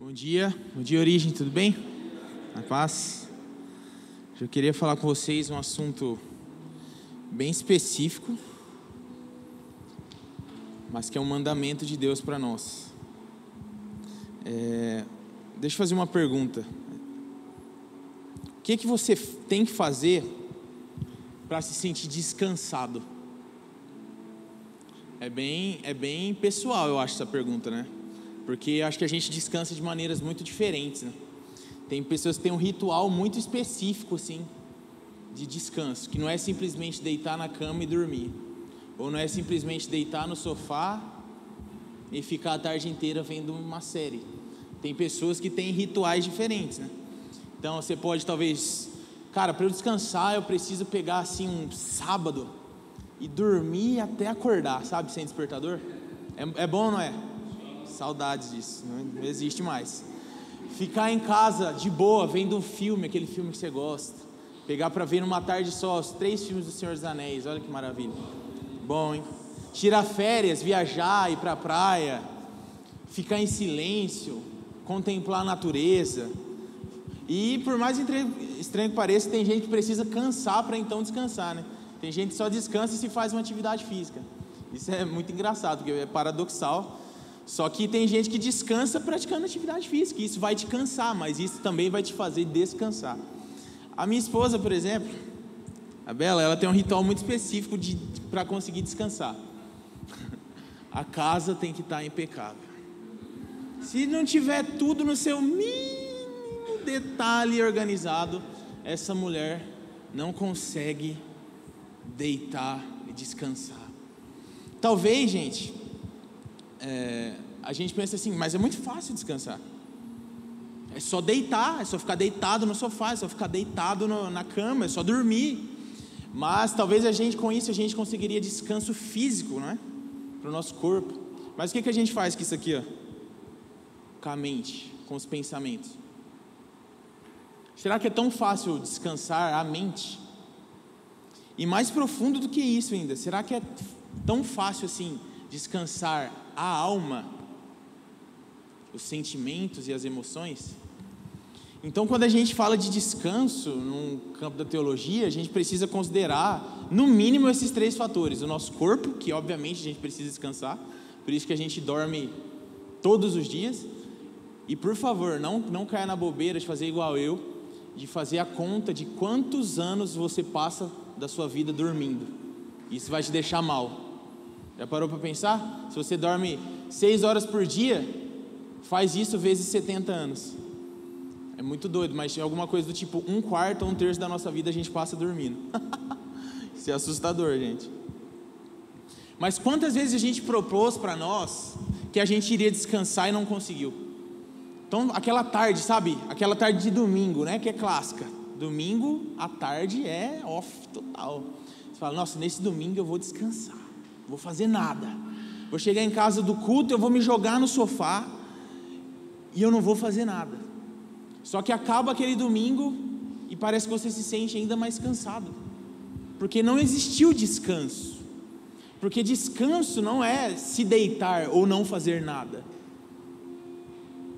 Bom dia, Origem, tudo bem? Na paz? Eu queria falar com vocês um assunto bem específico, mas que é um mandamento de Deus para nós. Deixa eu fazer uma pergunta. O que você tem que fazer para se sentir descansado? É bem pessoal, eu acho, essa pergunta, né? Porque acho que a gente descansa de maneiras muito diferentes, né? Tem pessoas que têm um ritual muito específico, assim, de descanso, que não é simplesmente deitar na cama e dormir, ou não é simplesmente deitar no sofá e ficar a tarde inteira vendo uma série. Tem pessoas que têm rituais diferentes, né? Então você pode talvez, cara, para eu descansar eu preciso pegar assim um sábado e dormir até acordar, sabe, sem despertador. É bom ou não é? Saudades disso, não existe mais. Ficar em casa de boa, vendo um filme, aquele filme que você gosta. Pegar para ver numa tarde só os 3 filmes do Senhor dos Anéis, olha que maravilha. Bom, hein? Tirar férias, viajar, ir para a praia, ficar em silêncio, contemplar a natureza. E por mais estranho que pareça, tem gente que precisa cansar para então descansar, né? Tem gente que só descansa se faz uma atividade física. Isso é muito engraçado, porque é paradoxal. Só que tem gente que descansa praticando atividade física. Isso vai te cansar, mas isso também vai te fazer descansar. A minha esposa, por exemplo, a Bela, ela tem um ritual muito específico para conseguir descansar. A casa tem que estar impecável. Se não tiver tudo no seu mínimo detalhe organizado, essa mulher não consegue deitar e descansar. Talvez, gente, a gente pensa assim, mas é muito fácil descansar. É só deitar, é só ficar deitado no sofá, é só ficar deitado na cama, é só dormir. Mas talvez com isso a gente conseguiria descanso físico, né? Para o nosso corpo. Mas o que a gente faz com isso aqui, ó? Com a mente, com os pensamentos. Será que é tão fácil descansar a mente? E mais profundo do que isso ainda, será que é tão fácil assim descansar a alma, os sentimentos e as emoções? Então, quando a gente fala de descanso no campo da teologia, a gente precisa considerar, no mínimo, esses 3 fatores. O nosso corpo, que obviamente a gente precisa descansar, por isso que a gente dorme todos os dias. E por favor, não caia na bobeira de fazer igual eu, de fazer a conta de quantos anos você passa da sua vida dormindo. Isso vai te deixar mal. Já parou para pensar? Se você dorme 6 horas por dia, faz isso vezes 70 anos. É muito doido, mas é alguma coisa do tipo 1/4 ou 1/3 da nossa vida a gente passa dormindo. Isso é assustador, gente. Mas quantas vezes a gente propôs para nós que a gente iria descansar e não conseguiu? Então, aquela tarde, sabe? Aquela tarde de domingo, né? Que é clássica. Domingo, à tarde é off total. Você fala, nossa, nesse domingo eu vou descansar. Vou fazer nada. Vou chegar em casa do culto, eu vou me jogar no sofá e eu não vou fazer nada. Só que acaba aquele domingo e parece que você se sente ainda mais cansado, porque não existiu descanso. Porque descanso não é se deitar ou não fazer nada.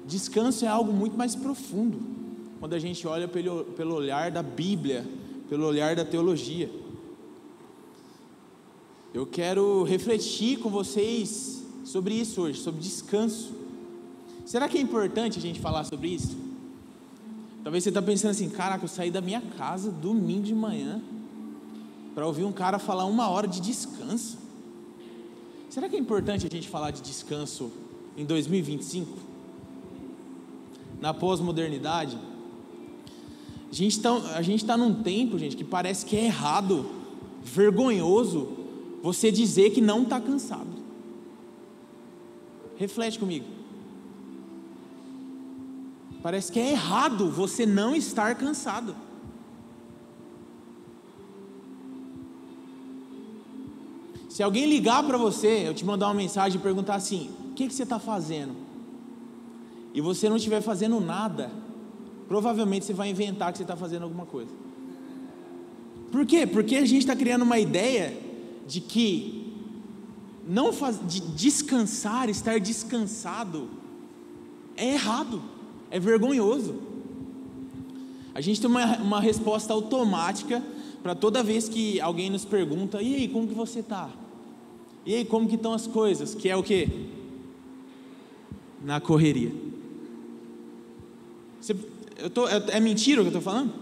Descanso é algo muito mais profundo, quando a gente olha pelo olhar da Bíblia, pelo olhar da teologia. Eu quero refletir com vocês sobre isso hoje, sobre descanso. Será que é importante a gente falar sobre isso? Talvez você está pensando assim, caraca, eu saí da minha casa domingo de manhã para ouvir um cara falar 1 hora de descanso. Será que é importante a gente falar de descanso em 2025? Na pós-modernidade? A gente está num tempo, gente, que parece que é errado, vergonhoso, você dizer que não está cansado. Reflete comigo. Parece que é errado você não estar cansado. Se alguém ligar para você, eu te mandar uma mensagem e perguntar assim, o que você está fazendo? E você não estiver fazendo nada, provavelmente você vai inventar que você está fazendo alguma coisa. Por quê? Porque a gente está criando uma ideia de que de descansar, estar descansado, é errado, é vergonhoso. A gente tem uma resposta automática para toda vez que alguém nos pergunta: e aí, como que você está? E aí, como que estão as coisas? Que é o quê? Na correria. É mentira o que eu estou falando?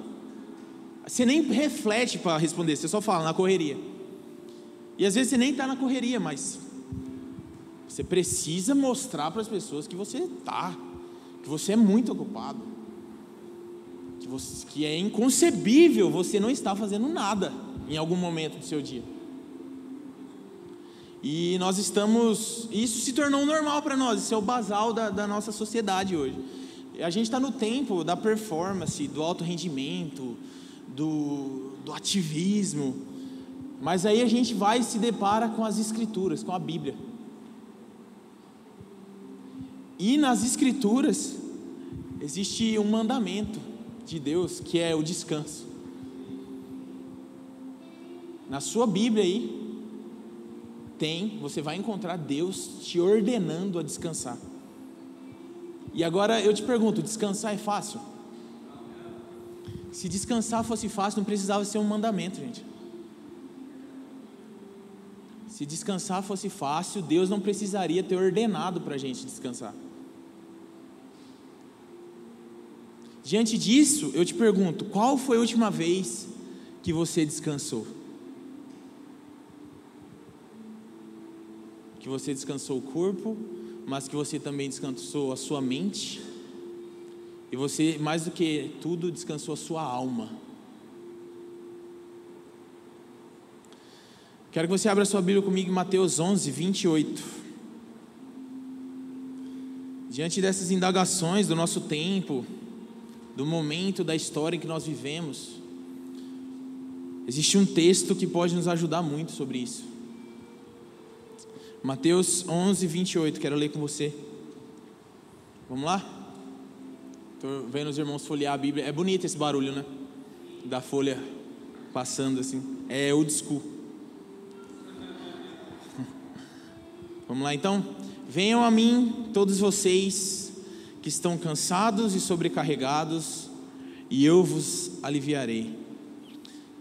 Você nem reflete para responder, você só fala na correria. E às vezes você nem está na correria, mas você precisa mostrar para as pessoas que você está, que você é muito ocupado, que é inconcebível você não estar fazendo nada em algum momento do seu dia. E isso se tornou normal para nós, isso é o basal da nossa sociedade hoje. A gente está no tempo da performance, do alto rendimento, do ativismo, mas aí a gente vai e se depara com as Escrituras, com a Bíblia. E nas Escrituras existe um mandamento de Deus, que é o descanso. Na sua Bíblia aí você vai encontrar Deus te ordenando a descansar. E agora eu te pergunto, descansar é fácil? Se descansar fosse fácil, não precisava ser um mandamento, gente. Se descansar fosse fácil, Deus não precisaria ter ordenado para a gente descansar. Diante disso, eu te pergunto, qual foi a última vez que você descansou? Que você descansou o corpo, mas que você também descansou a sua mente, e você, mais do que tudo, descansou a sua alma. Quero que você abra sua Bíblia comigo em Mateus 11, 28. Diante dessas indagações do nosso tempo, do momento da história em que nós vivemos, existe um texto que pode nos ajudar muito sobre isso. Mateus 11, 28, quero ler com você. Vamos lá? Estou vendo os irmãos folhear a Bíblia. É bonito esse barulho, né? Da folha passando assim. É old school. Vamos lá então? Venham a mim todos vocês que estão cansados e sobrecarregados, e eu vos aliviarei.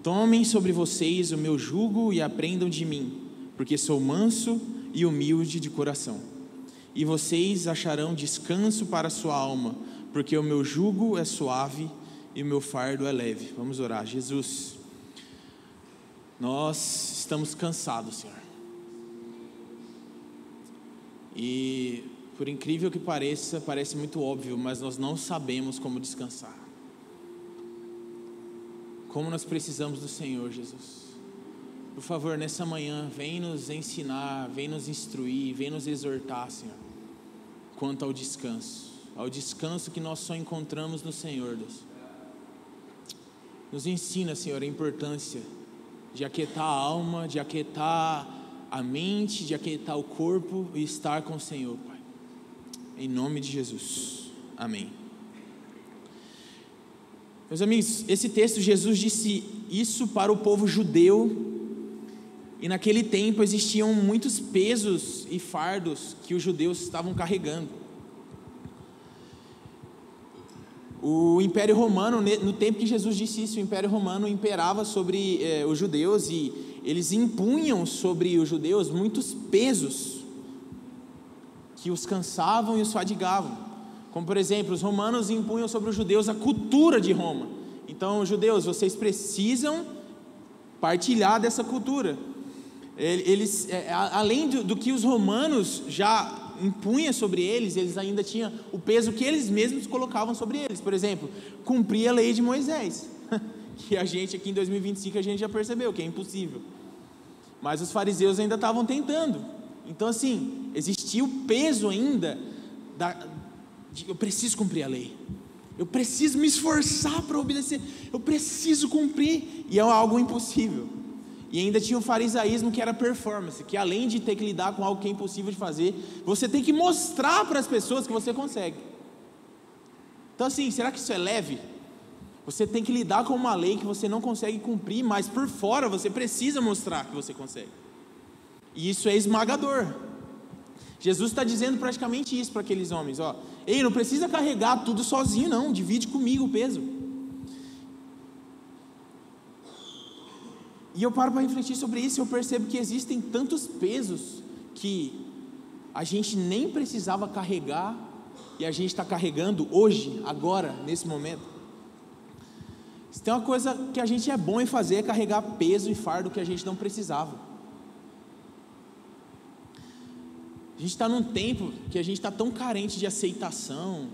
Tomem sobre vocês o meu jugo e aprendam de mim, porque sou manso e humilde de coração, e vocês acharão descanso para a sua alma, porque o meu jugo é suave e o meu fardo é leve. Vamos orar. Jesus, nós estamos cansados, Senhor, e por incrível que pareça, parece muito óbvio, mas nós não sabemos como descansar. Como nós precisamos do Senhor, Jesus. Por favor, nessa manhã, vem nos ensinar, vem nos instruir, vem nos exortar, Senhor, quanto ao descanso que nós só encontramos no Senhor, Deus. Nos ensina, Senhor, a importância de aquietar a alma, de aquietar a mente, de aquietar o corpo e estar com o Senhor, Pai. Em nome de Jesus, amém. Meus amigos, esse texto, Jesus disse isso para o povo judeu, e naquele tempo existiam muitos pesos e fardos que os judeus estavam carregando. O Império Romano, no tempo que Jesus disse isso, o Império Romano imperava sobre os judeus, e eles impunham sobre os judeus muitos pesos que os cansavam e os fadigavam. Como por exemplo, os romanos impunham sobre os judeus a cultura de Roma. Então, judeus, vocês precisam partilhar dessa cultura. Eles, além do que os romanos já impunham sobre eles, eles ainda tinham o peso que eles mesmos colocavam sobre eles. Por exemplo, cumprir a lei de Moisés, que a gente aqui em 2025 a gente já percebeu que é impossível, mas os fariseus ainda estavam tentando. Então assim, existia o peso ainda eu preciso cumprir a lei, eu preciso me esforçar para obedecer, eu preciso cumprir, e é algo impossível. E ainda tinha o farisaísmo, que era performance, que além de ter que lidar com algo que é impossível de fazer, você tem que mostrar para as pessoas que você consegue. Então assim, será que isso é leve? Você tem que lidar com uma lei que você não consegue cumprir, mas por fora você precisa mostrar que você consegue. E isso é esmagador. Jesus está dizendo praticamente isso para aqueles homens, ó, ei, não precisa carregar tudo sozinho não, divide comigo o peso. E eu paro para refletir sobre isso e eu percebo que existem tantos pesos que a gente nem precisava carregar e a gente está carregando hoje, agora, nesse momento. Se tem uma coisa que a gente é bom em fazer é carregar peso e fardo que a gente não precisava. A gente está num tempo que a gente está tão carente de aceitação,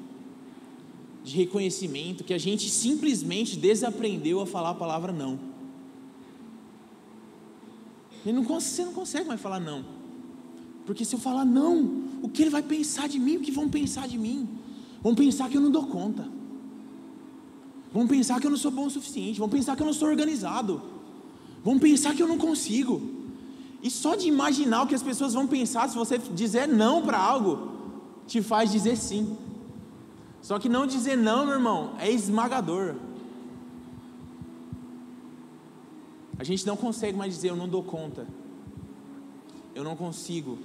de reconhecimento, que a gente simplesmente desaprendeu a falar a palavra não. Você não consegue mais falar não, porque se eu falar não, o que ele vai pensar de mim? O que vão pensar de mim? Vão pensar que eu não dou conta, vão pensar que eu não sou bom o suficiente, vão pensar que eu não sou organizado, vão pensar que eu não consigo. E só de imaginar o que as pessoas vão pensar se você dizer não para algo, te faz dizer sim. Só que não dizer não, meu irmão, é esmagador. A gente não consegue mais dizer eu não dou conta, eu não consigo,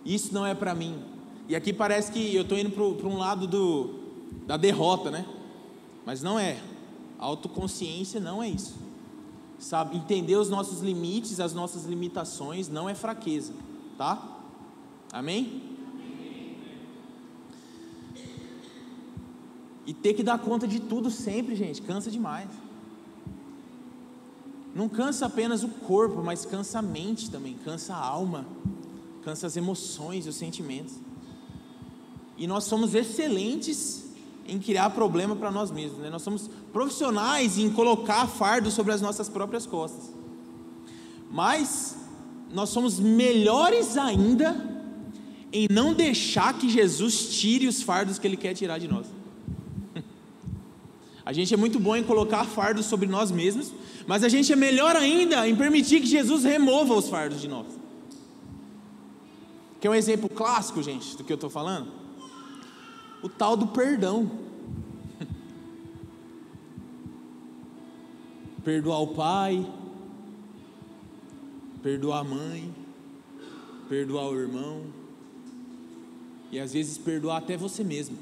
isso não é para mim. E aqui parece que eu estou indo para um lado da derrota, né? Mas não é. A autoconsciência não é isso. Sabe, entender os nossos limites, as nossas limitações não é fraqueza, tá? Amém? E ter que dar conta de tudo sempre, gente, cansa demais. Não cansa apenas o corpo, mas cansa a mente também, cansa a alma, cansa as emoções e os sentimentos. E nós somos excelentes em criar problema para nós mesmos, né? Nós somos profissionais em colocar fardo sobre as nossas próprias costas. Mas nós somos melhores ainda em não deixar que Jesus tire os fardos que Ele quer tirar de nós. A gente é muito bom em colocar fardos sobre nós mesmos, mas a gente é melhor ainda em permitir que Jesus remova os fardos de nós. Quer um exemplo clássico, gente, do que eu estou falando? O tal do perdão. Perdoar o pai, perdoar a mãe, perdoar o irmão, e às vezes perdoar até você mesmo.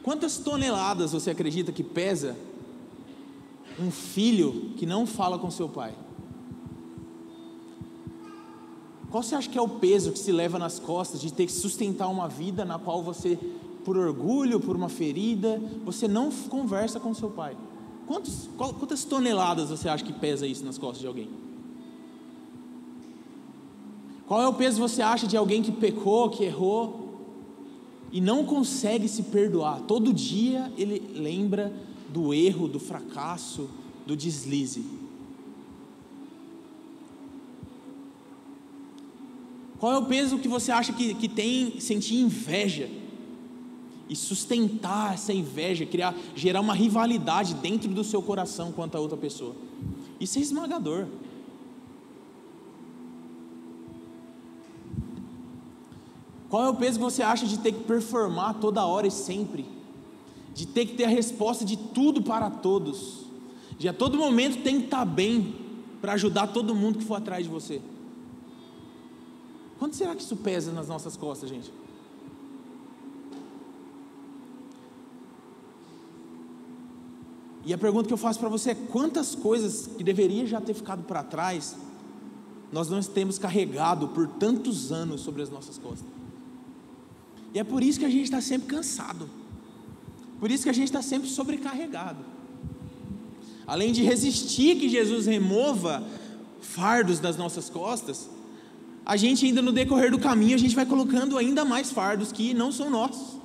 Quantas toneladas você acredita que pesa um filho que não fala com seu pai? Qual você acha que é o peso que se leva nas costas de ter que sustentar uma vida na qual você, por orgulho, por uma ferida, você não conversa com seu pai? Quantas toneladas você acha que pesa isso nas costas de alguém? Qual é o peso você acha de alguém que pecou, que errou e não consegue se perdoar? Todo dia ele lembra do erro, do fracasso, do deslize. Qual é o peso que você acha que tem sentir inveja e sustentar essa inveja, gerar uma rivalidade dentro do seu coração quanto a outra pessoa? Isso é esmagador. Qual é o peso que você acha de ter que performar toda hora e sempre? De ter que ter a resposta de tudo para todos, de a todo momento tem que estar bem para ajudar todo mundo que for atrás de você? Quanto será que isso pesa nas nossas costas, gente? E a pergunta que eu faço para você é: quantas coisas que deveria já ter ficado para trás nós não temos carregado por tantos anos sobre as nossas costas? E é por isso que a gente está sempre cansado, por isso que a gente está sempre sobrecarregado. Além de resistir que Jesus remova fardos das nossas costas, a gente ainda no decorrer do caminho, a gente vai colocando ainda mais fardos que não são nossos,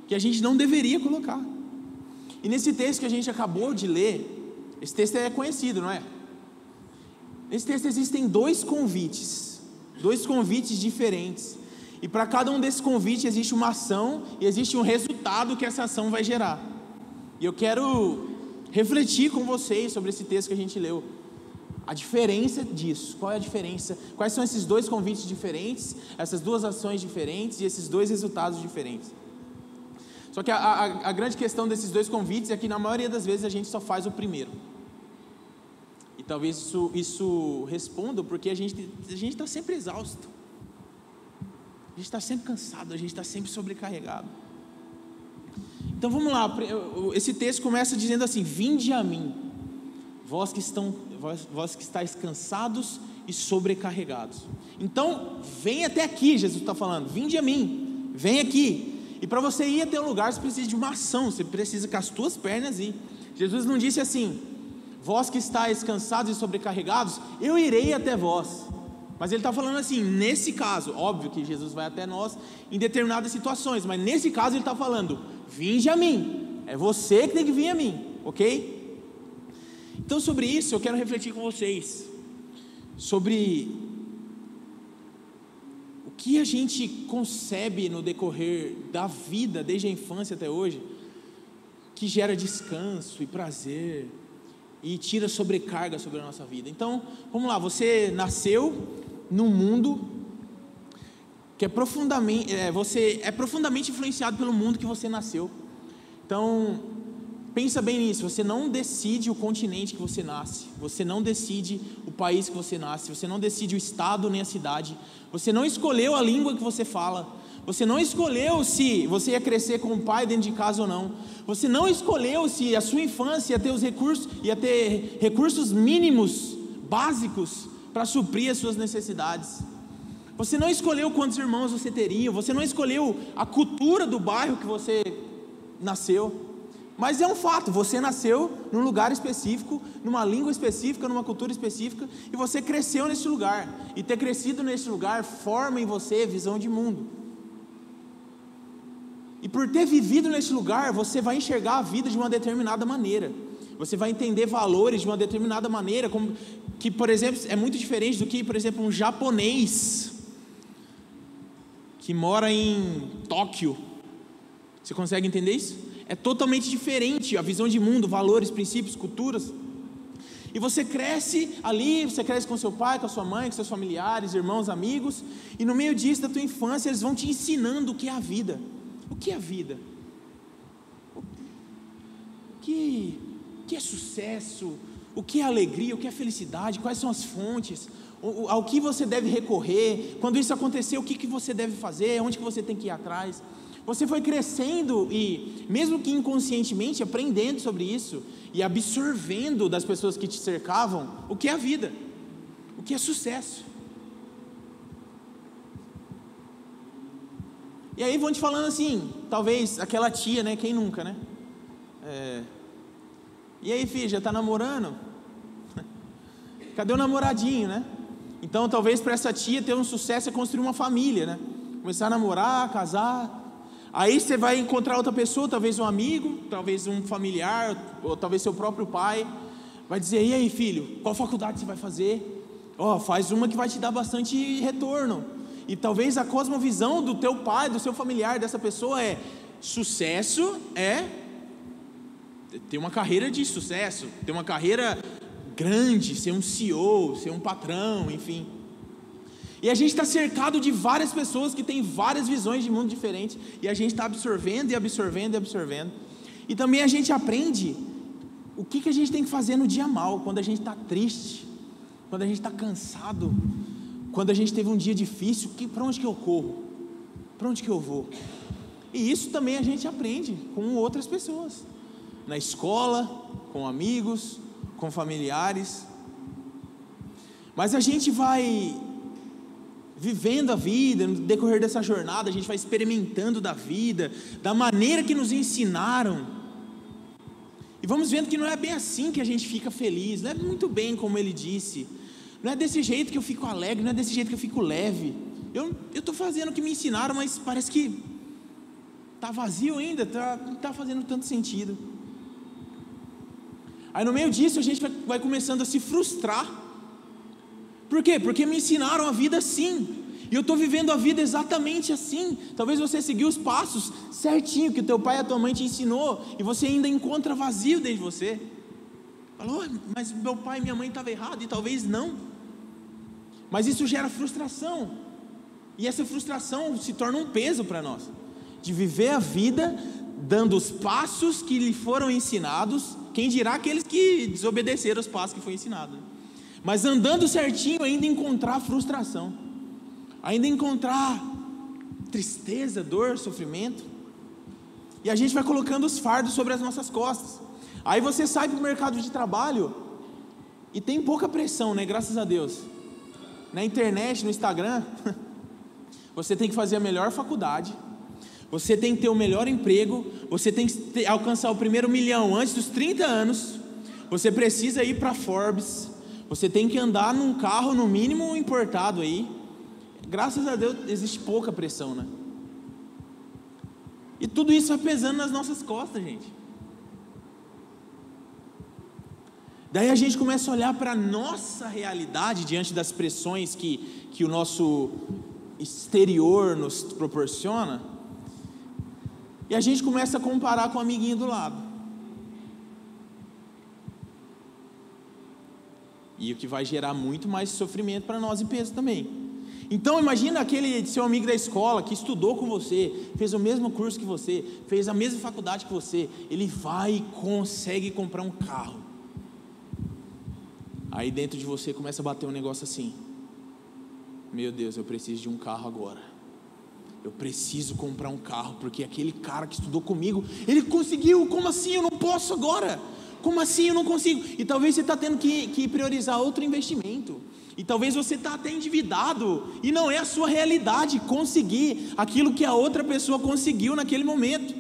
que a gente não deveria colocar. E nesse texto que a gente acabou de ler, esse texto é conhecido, não é? Nesse texto existem dois convites diferentes, e para cada um desses convites existe uma ação e existe um resultado que essa ação vai gerar. E eu quero refletir com vocês sobre esse texto que a gente leu, a diferença disso. Qual é a diferença? Quais são esses dois convites diferentes, essas duas ações diferentes e esses dois resultados diferentes? Só que a grande questão desses dois convites é que na maioria das vezes a gente só faz o primeiro. E talvez isso responda porque a gente está sempre exausto, a gente está sempre cansado, a gente está sempre sobrecarregado. Então vamos lá, esse texto começa dizendo assim: vinde a mim, vós que estáis cansados e sobrecarregados. Então vem até aqui, Jesus está falando, vinde a mim, vem aqui. E para você ir até um lugar, você precisa de uma ação, você precisa com as tuas pernas ir. Jesus não disse assim: vós que estáis cansados e sobrecarregados, eu irei até vós. Mas ele está falando assim, nesse caso, óbvio que Jesus vai até nós em determinadas situações, mas nesse caso ele está falando: vinde a mim, é você que tem que vir a mim, ok? Então sobre isso eu quero refletir com vocês, sobre o que a gente concebe no decorrer da vida, desde a infância até hoje, que gera descanso e prazer, e tira sobrecarga sobre a nossa vida. Então, vamos lá, você nasceu num mundo que você é profundamente influenciado pelo mundo que você nasceu. Então, pensa bem nisso, você não decide o continente que você nasce, você não decide o país que você nasce, você não decide o estado nem a cidade, você não escolheu a língua que você fala, você não escolheu se você ia crescer com um pai dentro de casa ou não, você não escolheu se a sua infância ia ter recursos mínimos, básicos, para suprir as suas necessidades. Você não escolheu quantos irmãos você teria, você não escolheu a cultura do bairro que você nasceu, mas é um fato, você nasceu num lugar específico, numa língua específica, numa cultura específica, e você cresceu nesse lugar, e ter crescido nesse lugar forma em você visão de mundo. E por ter vivido nesse lugar, você vai enxergar a vida de uma determinada maneira, você vai entender valores de uma determinada maneira, como que, por exemplo, é muito diferente do que, por exemplo, um japonês que mora em Tóquio. Você consegue entender isso? É totalmente diferente a visão de mundo, valores, princípios, culturas. E você cresce ali, você cresce com seu pai, com a sua mãe, com seus familiares, irmãos, amigos, e no meio disso, da tua infância, eles vão te ensinando o que é a vida. O que é a vida? O que é sucesso? O que é alegria? O que é felicidade? Quais são as fontes? Ao que você deve recorrer? Quando isso acontecer, o que você deve fazer? Onde que você tem que ir atrás? Você foi crescendo e, mesmo que inconscientemente, aprendendo sobre isso e absorvendo das pessoas que te cercavam o que é a vida, o que é sucesso. E aí vão te falando assim, talvez aquela tia, né? Quem nunca, né? E aí, filho, já tá namorando? Cadê o namoradinho, né? Então, talvez para essa tia ter um sucesso é construir uma família, né? Começar a namorar, casar. Aí você vai encontrar outra pessoa, talvez um amigo, talvez um familiar, ou talvez seu próprio pai, vai dizer: e aí, filho, qual faculdade você vai fazer? Faz uma que vai te dar bastante retorno. E talvez a cosmovisão do teu pai, do seu familiar, dessa pessoa sucesso é ter uma carreira de sucesso, ter uma carreira grande, ser um CEO, ser um patrão, enfim. E a gente está cercado de várias pessoas que têm várias visões de mundo diferentes, e a gente está absorvendo e absorvendo e absorvendo. E também a gente aprende o que a gente tem que fazer no dia mal, quando a gente está triste, quando a gente está cansado, quando a gente teve um dia difícil, para onde que eu corro? Para onde que eu vou? E isso também a gente aprende com outras pessoas, na escola, com amigos, com familiares. Mas a gente vai vivendo a vida, no decorrer dessa jornada, a gente vai experimentando da vida, da maneira que nos ensinaram, e vamos vendo que não é bem assim que a gente fica feliz, não é muito bem como ele disse, não é desse jeito que eu fico alegre, não é desse jeito que eu fico leve, eu estou fazendo o que me ensinaram, mas parece que está vazio ainda, não está fazendo tanto sentido. Aí no meio disso a gente vai começando a se frustrar. Por quê? Porque me ensinaram a vida assim, e eu estou vivendo a vida exatamente assim. Talvez você seguiu os passos certinho que o teu pai e a tua mãe te ensinou, e você ainda encontra vazio dentro de você. Falou: mas meu pai e minha mãe estavam errados, e talvez não. Mas isso gera frustração, e essa frustração se torna um peso para nós, de viver a vida dando os passos que lhe foram ensinados, quem dirá aqueles que desobedeceram os passos que foi ensinado. Mas andando certinho ainda encontrar frustração, ainda encontrar tristeza, dor, sofrimento. E a gente vai colocando os fardos sobre as nossas costas. Aí você sai para o mercado de trabalho e tem pouca pressão, né? Graças a Deus. Na internet, no Instagram, você tem que fazer a melhor faculdade, você tem que ter o melhor emprego, você tem que alcançar o primeiro 1 milhão antes dos 30 anos, você precisa ir para Forbes, você tem que andar num carro no mínimo importado aí. Graças a Deus existe pouca pressão, né? E tudo isso vai pesando nas nossas costas, gente. Daí a gente começa a olhar para a nossa realidade diante das pressões que o nosso exterior nos proporciona, e a gente começa a comparar com o amiguinho do lado. E o que vai gerar muito mais sofrimento para nós e peso também. Então imagina aquele seu amigo da escola que estudou com você, fez o mesmo curso que você, fez a mesma faculdade que você, ele vai e consegue comprar um carro. Aí dentro de você começa a bater um negócio assim: meu Deus, eu preciso de um carro agora. Eu preciso comprar um carro, porque aquele cara que estudou comigo, ele conseguiu. Como assim eu não posso agora? Como assim eu não consigo? E talvez você está tendo que priorizar outro investimento. E talvez você está até endividado, e não é a sua realidade conseguir aquilo que a outra pessoa conseguiu naquele momento.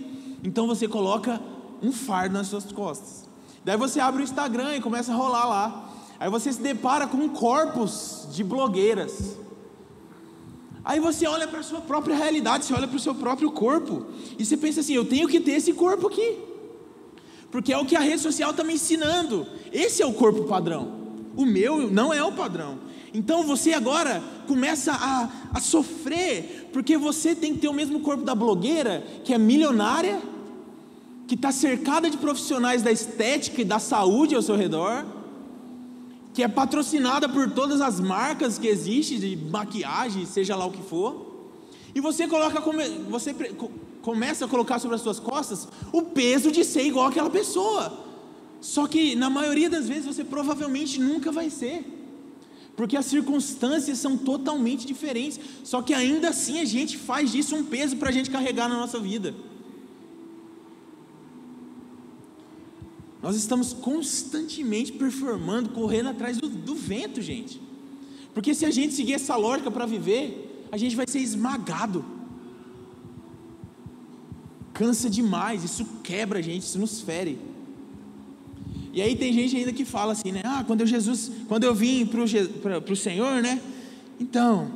Então você coloca um fardo nas suas costas. Daí você abre o Instagram e começa a rolar lá. Aí você se depara com corpos de blogueiras. Aí você olha para a sua própria realidade, você olha para o seu próprio corpo, e você pensa assim: eu tenho que ter esse corpo aqui, porque é o que a rede social está me ensinando. Esse é o corpo padrão, o meu não é o padrão. Então você agora começa a sofrer, porque você tem que ter o mesmo corpo da blogueira, que é milionária, que está cercada de profissionais da estética e da saúde ao seu redor, que é patrocinada por todas as marcas que existem de maquiagem, seja lá o que for. E você começa a colocar sobre as suas costas o peso de ser igual àquela pessoa. Só que na maioria das vezes você provavelmente nunca vai ser, porque as circunstâncias são totalmente diferentes. Só que ainda assim a gente faz disso um peso para a gente carregar na nossa vida. Nós estamos constantemente performando, correndo atrás do vento, gente. Porque se a gente seguir essa lógica para viver, a gente vai ser esmagado. Cansa demais, isso quebra a gente, isso nos fere. E aí tem gente ainda que fala assim, né? Quando eu vim para o Senhor, né? Então,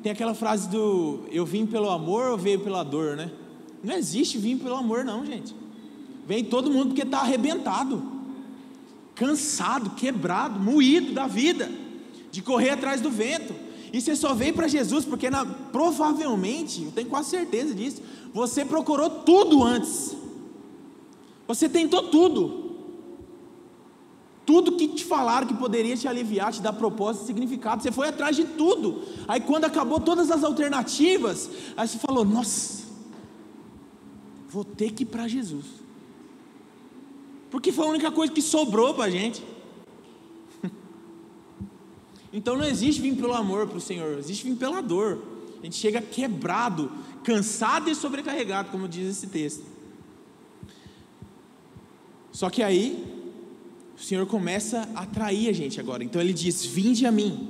tem aquela frase do: eu vim pelo amor ou veio pela dor, né? Não existe vir pelo amor não, gente. Vem todo mundo porque está arrebentado, cansado, quebrado, moído da vida, de correr atrás do vento. E você só veio para Jesus porque provavelmente, eu tenho quase certeza disso, você procurou tudo antes. Você tentou tudo que te falaram que poderia te aliviar, te dar propósito e significado. Você foi atrás de tudo. Aí quando acabou todas as alternativas, aí você falou: nossa, vou ter que ir para Jesus, porque foi a única coisa que sobrou para a gente. Então não existe vir pelo amor para o Senhor, existe vir pela dor. A gente chega quebrado, cansado e sobrecarregado, como diz esse texto. Só que aí o Senhor começa a atrair a gente agora. Então Ele diz: vinde a mim.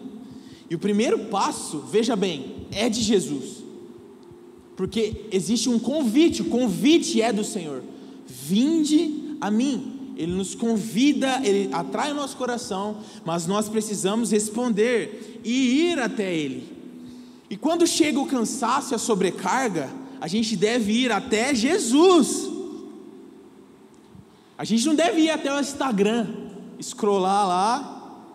E o primeiro passo, veja bem, é de Jesus, porque existe um convite. O convite é do Senhor: vinde a mim. Ele nos convida, Ele atrai o nosso coração, mas nós precisamos responder e ir até Ele. E quando chega o cansaço e a sobrecarga, a gente deve ir até Jesus. A gente não deve ir até o Instagram, scrollar lá,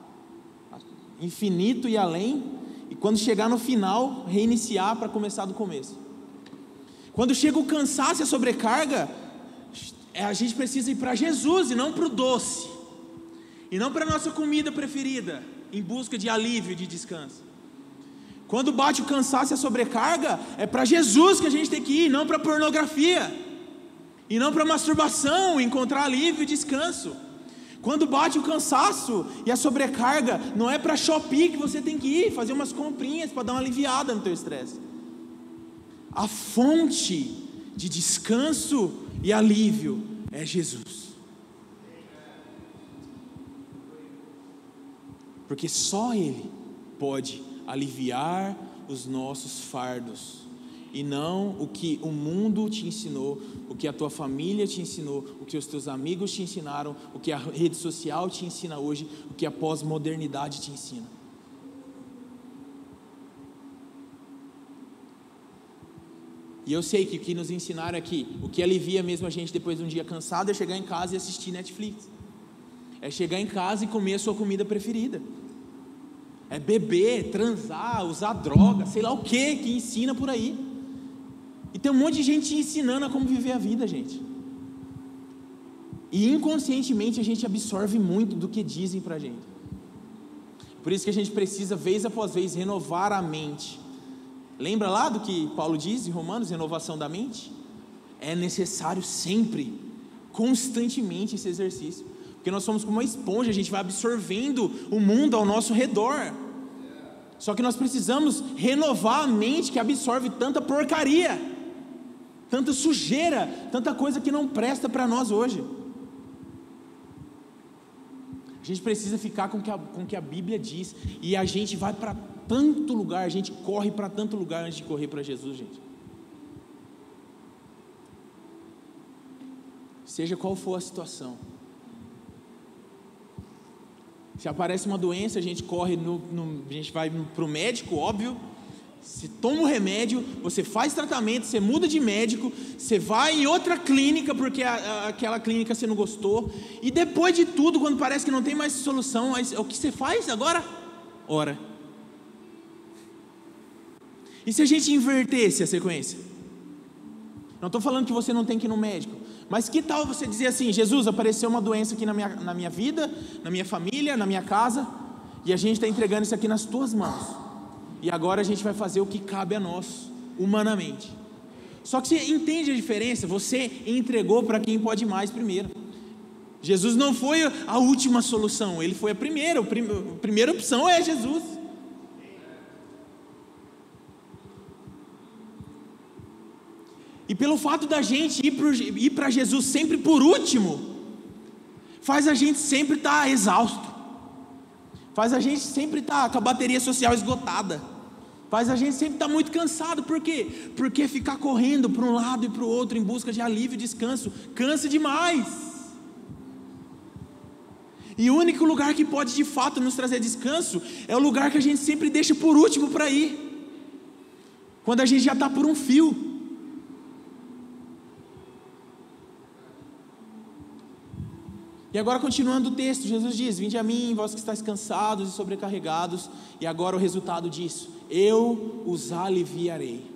infinito e além, e quando chegar no final, reiniciar para começar do começo. Quando chega o cansaço e a sobrecarga, a gente precisa ir para Jesus e não para o doce, e não para a nossa comida preferida, em busca de alívio e de descanso. Quando bate o cansaço e a sobrecarga, é para Jesus que a gente tem que ir, não para pornografia, e não para masturbação, encontrar alívio e descanso. Quando bate o cansaço e a sobrecarga, não é para shopping que você tem que ir, fazer umas comprinhas para dar uma aliviada no teu estresse. A fonte de descanso e alívio é Jesus. Porque só Ele pode aliviar os nossos fardos, e não o que o mundo te ensinou, o que a tua família te ensinou, o que os teus amigos te ensinaram, o que a rede social te ensina hoje, o que a pós-modernidade te ensina. E eu sei que o que nos ensinaram aqui, o que alivia mesmo a gente depois de um dia cansado, é chegar em casa e assistir Netflix, é chegar em casa e comer a sua comida preferida, é beber, transar, usar droga, sei lá o que ensina por aí. E tem um monte de gente ensinando a como viver a vida, gente. E inconscientemente a gente absorve muito do que dizem pra gente. Por isso que a gente precisa, vez após vez, renovar a mente. Lembra lá do que Paulo diz em Romanos, renovação da mente? É necessário sempre, constantemente esse exercício. Porque nós somos como uma esponja, a gente vai absorvendo o mundo ao nosso redor. Só que nós precisamos renovar a mente que absorve tanta porcaria, tanta sujeira, tanta coisa que não presta para nós hoje. A gente precisa ficar com o que a Bíblia diz, e a gente vai para tanto lugar, a gente corre para tanto lugar antes de correr para Jesus, gente. Seja qual for a situação. Se aparece uma doença, a gente corre, a gente vai para o médico, óbvio. Você toma o remédio, você faz tratamento, você muda de médico, você vai em outra clínica porque aquela clínica você não gostou, e depois de tudo, quando parece que não tem mais solução, o que você faz agora? Ora. E se a gente invertesse a sequência? Não estou falando que você não tem que ir no médico, mas que tal você dizer assim: Jesus, apareceu uma doença aqui na minha vida, na minha família, na minha casa, e a gente está entregando isso aqui nas tuas mãos. E agora a gente vai fazer o que cabe a nós, humanamente. Só que você entende a diferença? Você entregou para quem pode mais primeiro. Jesus não foi a última solução, Ele foi a primeira. A primeira opção é Jesus. E pelo fato da gente ir para Jesus sempre por último, faz a gente sempre estar exausto. Faz a gente sempre estar com a bateria social esgotada. Faz a gente sempre estar muito cansado. Por quê? Porque ficar correndo para um lado e para o outro em busca de alívio e descanso cansa demais. E o único lugar que pode de fato nos trazer descanso é o lugar que a gente sempre deixa por último para ir, quando a gente já está por um fio. E agora, continuando o texto, Jesus diz: vinde a mim, vós que estáis cansados e sobrecarregados. E agora o resultado disso: eu os aliviarei.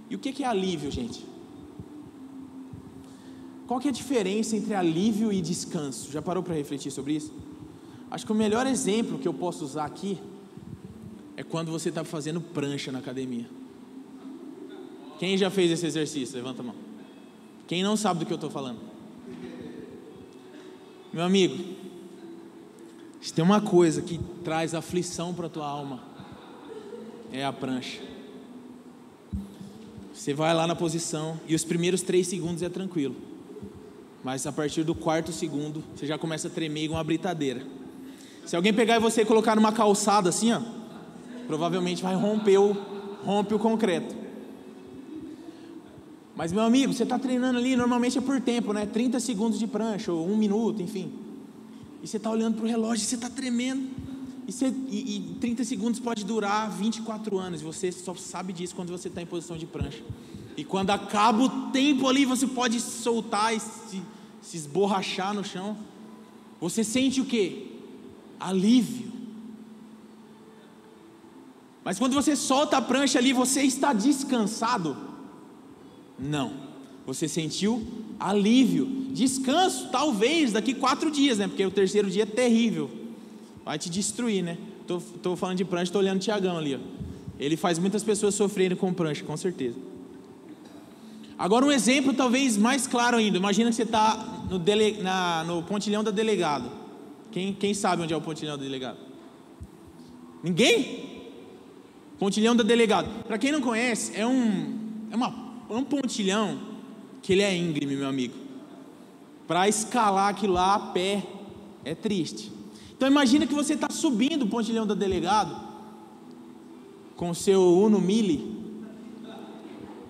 E o que é alívio, gente? Qual que é a diferença entre alívio e descanso? Já parou para refletir sobre isso? Acho que o melhor exemplo que eu posso usar aqui é quando você está fazendo prancha na academia. Quem já fez esse exercício? Levanta a mão. Quem não sabe do que eu estou falando? Meu amigo, se tem uma coisa que traz aflição para a tua alma, é a prancha. Você vai lá na posição e os primeiros 3 segundos é tranquilo, mas a partir do 4º segundo você já começa a tremer igual uma britadeira. Se alguém pegar você e colocar numa calçada assim, ó, provavelmente vai rompe o concreto. Mas, meu amigo, você está treinando ali, normalmente é por tempo, né? 30 segundos de prancha, ou 1 minuto, enfim. E você está olhando para o relógio e você está tremendo. E 30 segundos pode durar 24 anos. E você só sabe disso quando você está em posição de prancha. E quando acaba o tempo ali, você pode soltar e se esborrachar no chão. Você sente o quê? Alívio. Mas quando você solta a prancha ali, você está descansado? Não, você sentiu alívio, descanso, talvez daqui 4 dias, né? Porque o 3º dia é terrível, vai te destruir, né? Estou falando de prancha, estou olhando o Tiagão ali, ó. Ele faz muitas pessoas sofrerem com prancha, com certeza. Agora um exemplo talvez mais claro ainda. Imagina que você está no pontilhão da Delegado. Quem sabe onde é o pontilhão da Delegado? Ninguém? Pontilhão da Delegado. Para quem não conhece, é um pontilhão que ele é íngreme, meu amigo. Para escalar aquilo lá a pé é triste. Então imagina que você está subindo o pontilhão da Delegado com o seu Uno Mille.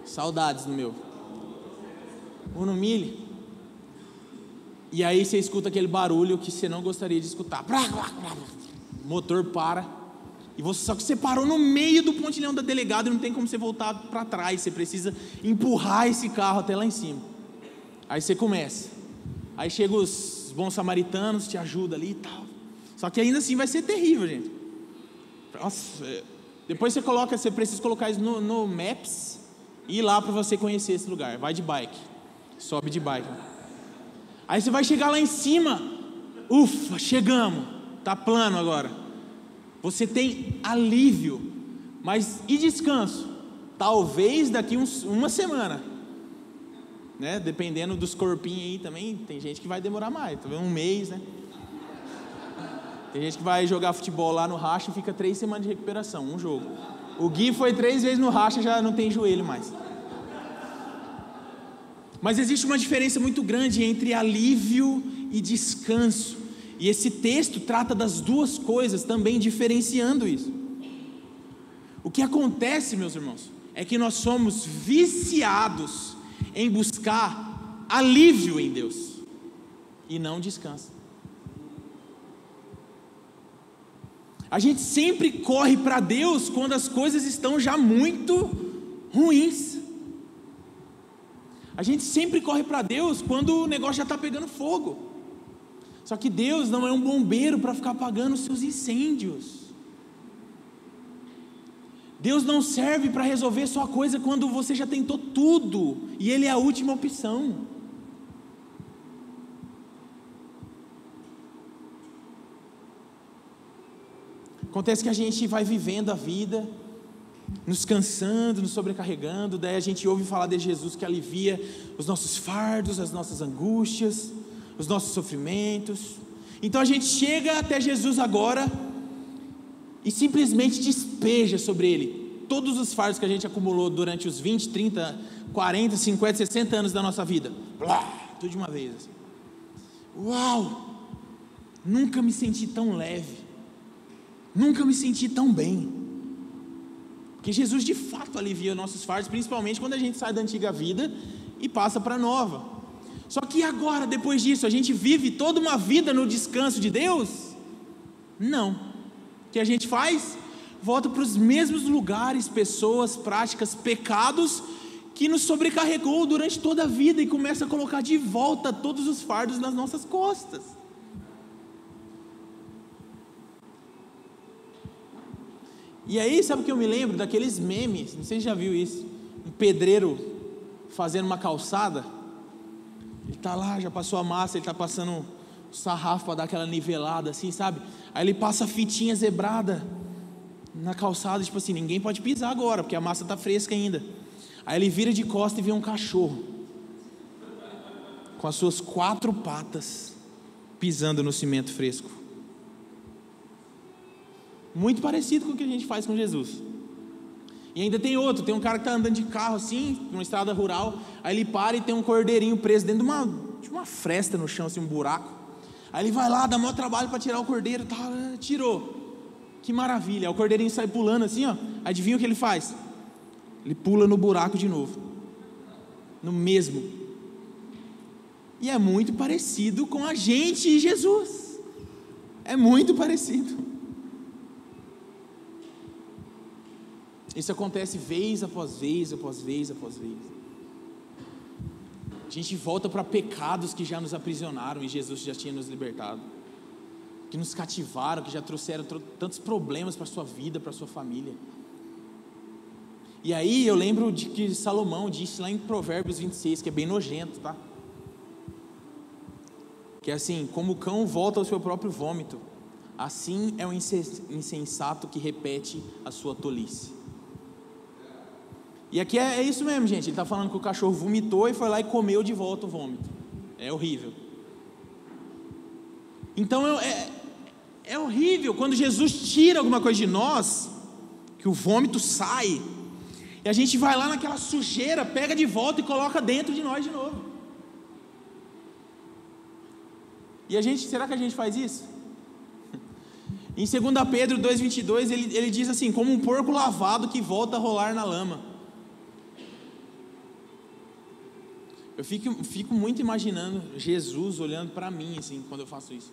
Saudades do meu Uno Mille. E aí você escuta aquele barulho que você não gostaria de escutar. O motor para. Só que você parou no meio do pontilhão da Delegado e não tem como você voltar para trás. Você precisa empurrar esse carro até lá em cima. Aí você começa. Aí chegam os bons samaritanos, te ajudam ali e tal. Só que ainda assim vai ser terrível, gente. Nossa, depois você precisa colocar isso no Maps e ir lá para você conhecer esse lugar. Vai de bike. Sobe de bike. Aí você vai chegar lá em cima. Ufa, chegamos. Tá plano agora. Você tem alívio. Mas e descanso? Talvez daqui uma semana, né? Dependendo dos corpinhos aí também. Tem gente que vai demorar mais, talvez um mês, né? Tem gente que vai jogar futebol lá no racha e fica 3 semanas de recuperação, um jogo. O Gui foi 3 vezes no racha, já não tem joelho mais. Mas existe uma diferença muito grande entre alívio e descanso. E esse texto trata das duas coisas, também diferenciando isso. O que acontece, meus irmãos, é que nós somos viciados em buscar alívio em Deus e não descanso. A gente sempre corre para Deus quando as coisas estão já muito ruins. A gente sempre corre para Deus quando o negócio já está pegando fogo. Só que Deus não é um bombeiro para ficar apagando os seus incêndios. Deus não serve para resolver sua coisa quando você já tentou tudo e Ele é a última opção. Acontece que a gente vai vivendo a vida, nos cansando, nos sobrecarregando, daí a gente ouve falar de Jesus que alivia os nossos fardos, as nossas angústias, os nossos sofrimentos. Então a gente chega até Jesus agora e simplesmente despeja sobre Ele todos os fardos que a gente acumulou durante os 20, 30, 40, 50, 60 anos da nossa vida. Tudo de uma vez assim. Uau! Nunca me senti tão leve. Nunca me senti tão bem. Porque Jesus de fato alivia nossos fardos, principalmente quando a gente sai da antiga vida e passa para a nova. Só que agora, depois disso, a gente vive toda uma vida no descanso de Deus? Não. O que a gente faz? Volta para os mesmos lugares, pessoas, práticas, pecados que nos sobrecarregou durante toda a vida e começa a colocar de volta todos os fardos nas nossas costas. E aí, sabe o que eu me lembro? Daqueles memes, não sei se já viu isso, um pedreiro fazendo uma calçada, ele está lá, já passou a massa, ele está passando o sarrafo para dar aquela nivelada assim, sabe? Aí ele passa a fitinha zebrada na calçada, tipo assim, ninguém pode pisar agora, porque a massa está fresca ainda. Aí ele vira de costas e vê um cachorro, com as suas 4 patas, pisando no cimento fresco. Muito parecido com o que a gente faz com Jesus. E ainda tem outro, tem um cara que está andando de carro assim, numa estrada rural, aí ele para e tem um cordeirinho preso dentro de uma fresta no chão, assim, um buraco. Aí ele vai lá, dá maior trabalho para tirar o cordeiro, tá, tirou. Que maravilha, aí o cordeirinho sai pulando assim, ó. Adivinha o que ele faz? Ele pula no buraco de novo, no mesmo. E é muito parecido com a gente e Jesus. É muito parecido. Isso acontece vez após vez, após vez, após vez. A gente volta para pecados que já nos aprisionaram e Jesus já tinha nos libertado, que nos cativaram, que já trouxeram tantos problemas para a sua vida, para a sua família. E aí eu lembro de que Salomão disse lá em Provérbios 26, que é bem nojento, tá? Que é assim: como o cão volta ao seu próprio vômito, assim é o insensato que repete a sua tolice. E aqui é isso mesmo, gente. Ele está falando que o cachorro vomitou e foi lá e comeu de volta o vômito. É horrível. Então é horrível quando Jesus tira alguma coisa de nós, que o vômito sai, e a gente vai lá naquela sujeira, pega de volta e coloca dentro de nós de novo. E será que a gente faz isso? Em 2 Pedro 2,22 ele diz assim: como um porco lavado que volta a rolar na lama. Eu fico muito imaginando Jesus olhando para mim assim, quando eu faço isso.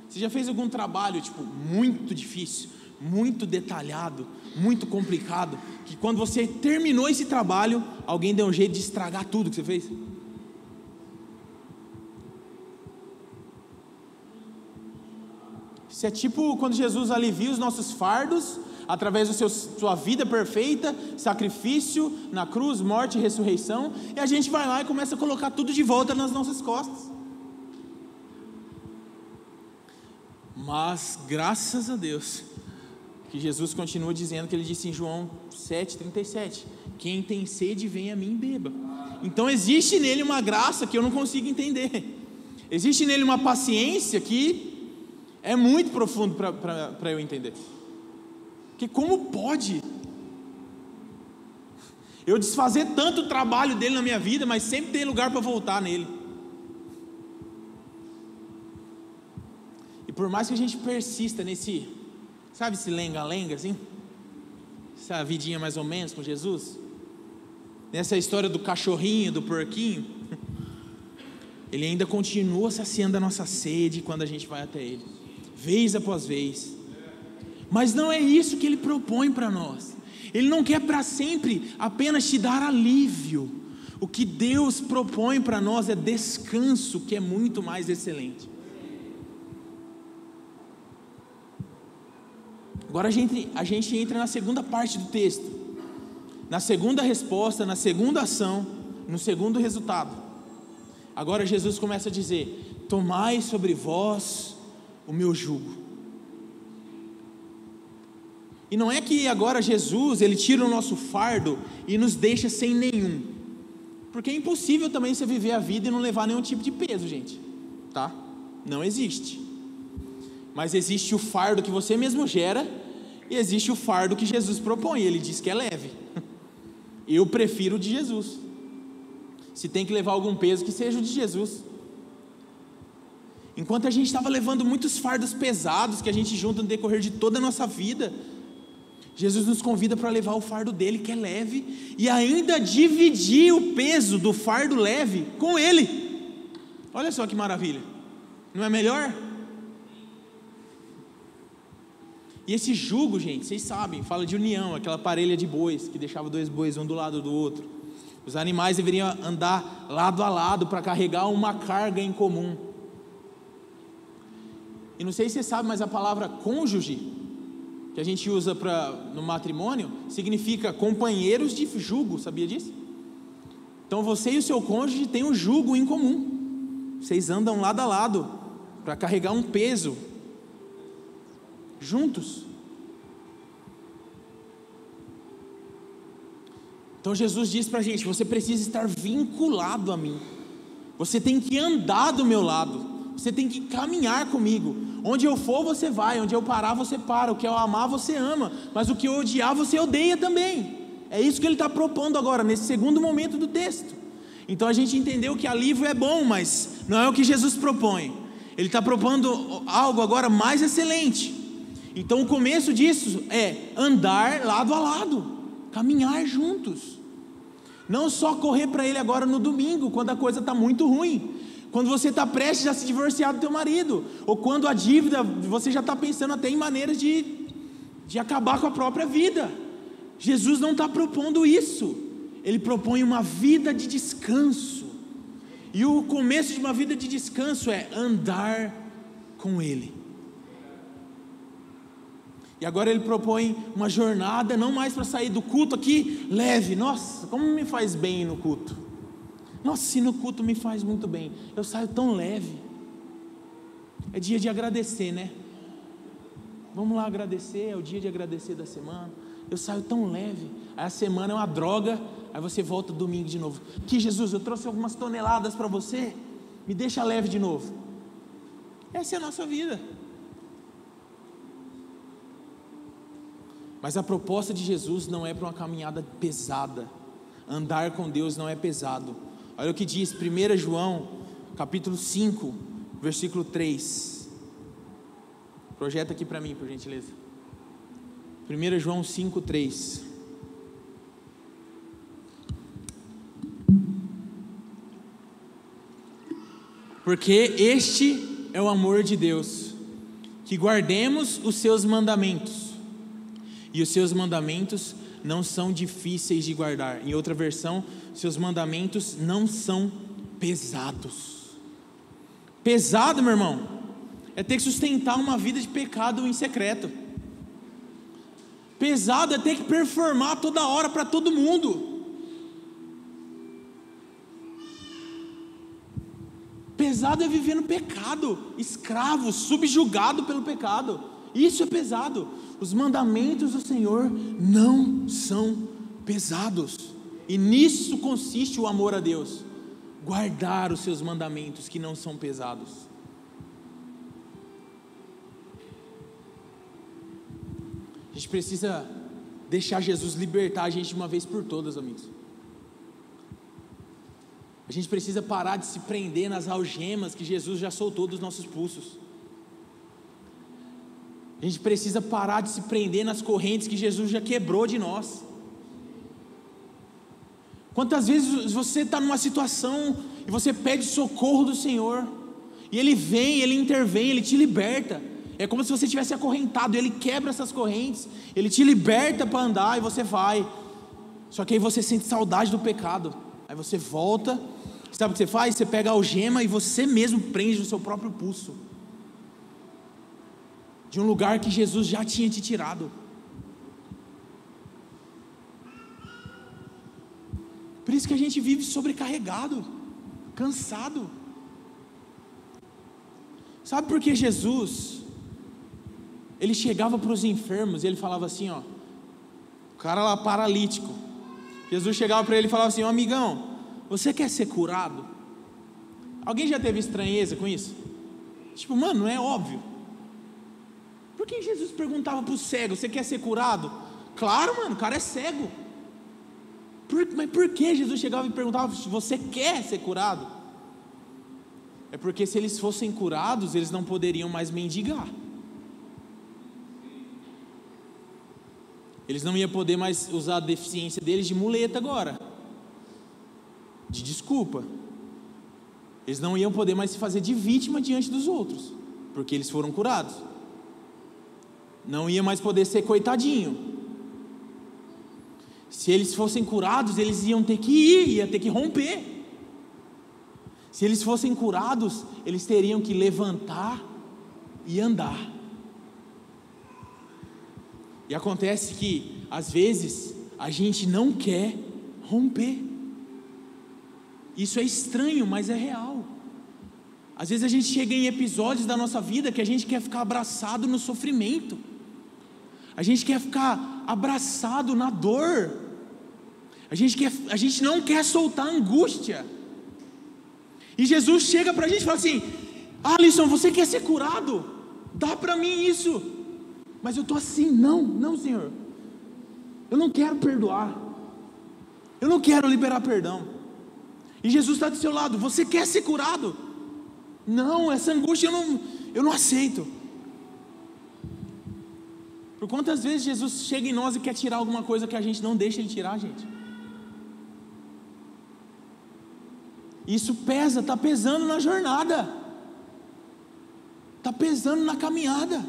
Você já fez algum trabalho muito difícil, muito detalhado, muito complicado, que quando você terminou esse trabalho, alguém deu um jeito de estragar tudo que você fez? Isso é tipo quando Jesus alivia os nossos fardos, através da sua vida perfeita, sacrifício na cruz, morte e ressurreição, e a gente vai lá e começa a colocar tudo de volta nas nossas costas. Mas graças a Deus que Jesus continua dizendo, que ele disse em João 7,37: quem tem sede vem a mim e beba. Então existe nele uma graça que eu não consigo entender, existe nele uma paciência que é muito profundo para eu entender. Porque como pode eu desfazer tanto o trabalho dele na minha vida, mas sempre tem lugar para voltar nele? E por mais que a gente persista nesse, sabe, esse lenga-lenga assim, essa vidinha mais ou menos com Jesus, nessa história do cachorrinho, do porquinho, ele ainda continua saciando a nossa sede quando a gente vai até ele, vez após vez. Mas não é isso que ele propõe para nós. Ele não quer para sempre apenas te dar alívio. O que Deus propõe para nós é descanso, que é muito mais excelente. Agora a gente entra na segunda parte do texto, na segunda resposta, na segunda ação, no segundo resultado. Agora Jesus começa a dizer: tomai sobre vós o meu jugo. E não é que agora Jesus, ele tira o nosso fardo e nos deixa sem nenhum, porque é impossível também você viver a vida e não levar nenhum tipo de peso, gente, tá? Não existe. Mas existe o fardo que você mesmo gera, e existe o fardo que Jesus propõe. Ele diz que é leve. Eu prefiro o de Jesus. Se tem que levar algum peso, que seja o de Jesus. Enquanto a gente estava levando muitos fardos pesados, que a gente junta no decorrer de toda a nossa vida, Jesus nos convida para levar o fardo dele, que é leve, e ainda dividir o peso do fardo leve com ele. Olha só que maravilha, não é melhor? E esse jugo, gente, vocês sabem, fala de união, aquela parelha de bois, que deixava 2 bois um do lado do outro. Os animais deveriam andar lado a lado para carregar uma carga em comum. E não sei se você sabe, mas a palavra cônjuge, que a gente usa no matrimônio, significa companheiros de jugo, sabia disso? Então você e o seu cônjuge têm um jugo em comum, vocês andam lado a lado, para carregar um peso, juntos. Então Jesus diz para a gente: você precisa estar vinculado a mim, você tem que andar do meu lado, você tem que caminhar comigo. Onde eu for você vai, onde eu parar você para, o que eu amar você ama, mas o que eu odiar você odeia também. É isso que ele está propondo agora, nesse segundo momento do texto. Então a gente entendeu que alívio é bom, mas não é o que Jesus propõe. Ele está propondo algo agora mais excelente. Então o começo disso é andar lado a lado, caminhar juntos. Não só correr para ele agora no domingo, quando a coisa está muito ruim, quando você está prestes a se divorciar do teu marido, ou quando a dívida, você já está pensando até em maneiras de acabar com a própria vida. Jesus não está propondo isso. Ele propõe uma vida de descanso, e o começo de uma vida de descanso é andar com ele. E agora ele propõe uma jornada, não mais para sair do culto aqui leve. Nossa, como me faz bem no culto. Nossa, se no culto me faz muito bem, eu saio tão leve. É dia de agradecer, né? Vamos lá agradecer, é o dia de agradecer da semana. Eu saio tão leve, aí a semana é uma droga, aí você volta domingo de novo. Que Jesus, eu trouxe algumas toneladas para você, me deixa leve de novo. Essa é a nossa vida. Mas a proposta de Jesus não é para uma caminhada pesada. Andar com Deus não é pesado. Olha o que diz 1 João, capítulo 5, versículo 3. Projeta aqui para mim, por gentileza. 1 João 5, 3. Porque este é o amor de Deus, que guardemos os seus mandamentos. E os seus mandamentos não são difíceis de guardar. Em outra versão, seus mandamentos não são pesados. Pesado, meu irmão, é ter que sustentar uma vida de pecado em secreto. Pesado é ter que performar toda hora para todo mundo. Pesado é viver no pecado, escravo, subjugado pelo pecado. Isso é pesado. Os mandamentos do Senhor não são pesados. E nisso consiste o amor a Deus. Guardar os seus mandamentos que não são pesados. A gente precisa deixar Jesus libertar a gente de uma vez por todas, amigos. A gente precisa parar de se prender nas algemas que Jesus já soltou dos nossos pulsos. A gente precisa parar de se prender nas correntes que Jesus já quebrou de nós. Quantas vezes você está numa situação e você pede socorro do Senhor, e Ele vem, Ele intervém, Ele te liberta. É como se você estivesse acorrentado, Ele quebra essas correntes, Ele te liberta para andar e você vai. Só que aí você sente saudade do pecado, aí você volta. Sabe o que você faz? Você pega a algema e você mesmo prende no seu próprio pulso, de um lugar que Jesus já tinha te tirado. Por isso que a gente vive sobrecarregado, cansado. Sabe por que Jesus, Ele chegava para os enfermos e Ele falava assim, ó, o cara lá paralítico, Jesus chegava para ele e falava assim, ó, amigão, você quer ser curado? Alguém já teve estranheza com isso? Tipo, mano, não é óbvio. Por que Jesus perguntava para o cego, você quer ser curado? Claro, mano, o cara é cego. Mas por que Jesus chegava e perguntava, você quer ser curado? É porque se eles fossem curados, eles não poderiam mais mendigar. Eles não iam poder mais usar a deficiência deles de muleta agora, de desculpa. Eles não iam poder mais se fazer de vítima diante dos outros, porque eles foram curados. Não ia mais poder ser coitadinho. Se eles fossem curados, eles iam ter que ir, ia ter que romper. Se eles fossem curados, eles teriam que levantar e andar. E acontece que, às vezes, a gente não quer romper. Isso é estranho, mas é real. Às vezes a gente chega em episódios da nossa vida que a gente quer ficar abraçado no sofrimento. A gente quer ficar abraçado na dor. A gente não quer soltar a angústia. E Jesus chega para a gente e fala assim, Alisson, você quer ser curado? Dá para mim isso. Mas eu estou assim, não Senhor. Eu não quero perdoar. Eu não quero liberar perdão. E Jesus está do seu lado, você quer ser curado? Não, essa angústia eu não aceito. Por quantas vezes Jesus chega em nós e quer tirar alguma coisa que a gente não deixa Ele tirar, gente? Isso pesa, está pesando na jornada, está pesando na caminhada.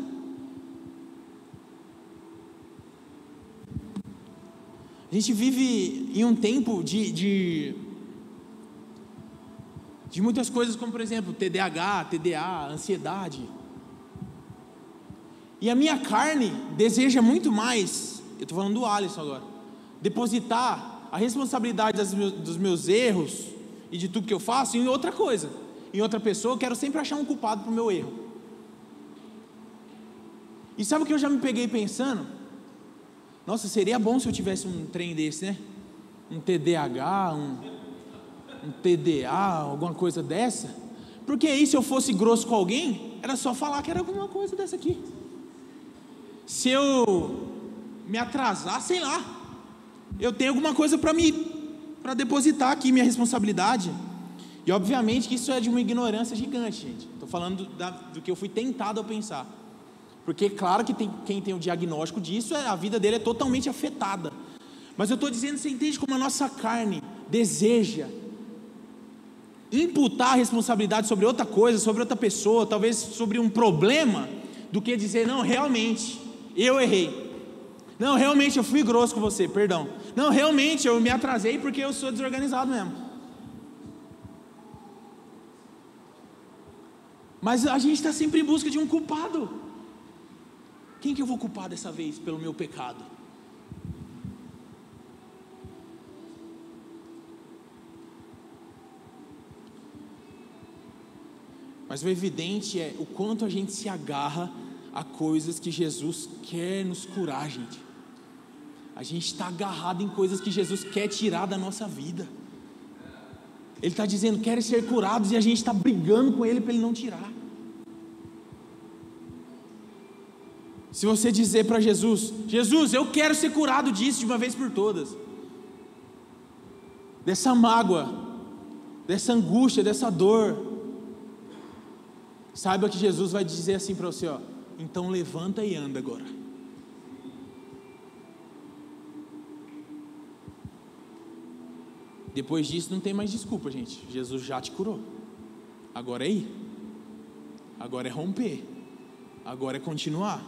A gente vive em um tempo de muitas coisas, como por exemplo TDAH, TDA, ansiedade. E a minha carne deseja muito mais, eu estou falando do Alisson agora, depositar a responsabilidade dos meus erros e de tudo que eu faço em outra coisa, em outra pessoa. Eu quero sempre achar um culpado para o meu erro. E sabe o que eu já me peguei pensando? Nossa, seria bom se eu tivesse um trem desse, né? Um TDAH, um TDA, alguma coisa dessa. Porque aí, se eu fosse grosso com alguém, era só falar que era alguma coisa dessa aqui. Se eu me atrasar, sei lá, eu tenho alguma coisa para depositar aqui, minha responsabilidade. E obviamente que isso é de uma ignorância gigante, gente. Estou falando do que eu fui tentado a pensar. Porque claro que quem tem o diagnóstico disso, a vida dele é totalmente afetada. Mas eu estou dizendo, você entende como a nossa carne deseja imputar a responsabilidade sobre outra coisa, sobre outra pessoa, talvez sobre um problema, do que dizer, não, realmente, eu errei. Não, realmente eu fui grosso com você, perdão. Não, realmente eu me atrasei porque eu sou desorganizado mesmo. Mas a gente está sempre em busca de um culpado. Quem que eu vou culpar dessa vez pelo meu pecado? Mas o evidente é o quanto a gente se agarra a coisas que Jesus quer nos curar, gente. A gente está agarrado em coisas que Jesus quer tirar da nossa vida. Ele está dizendo, querem ser curados, e a gente está brigando com Ele para Ele não tirar. Se você dizer para Jesus, Jesus, eu quero ser curado disso de uma vez por todas, dessa mágoa, dessa angústia, dessa dor, saiba que Jesus vai dizer assim para você, ó, então levanta e anda agora. Depois disso não tem mais desculpa, gente. Jesus já te curou. Agora é ir. Agora é romper. Agora é continuar.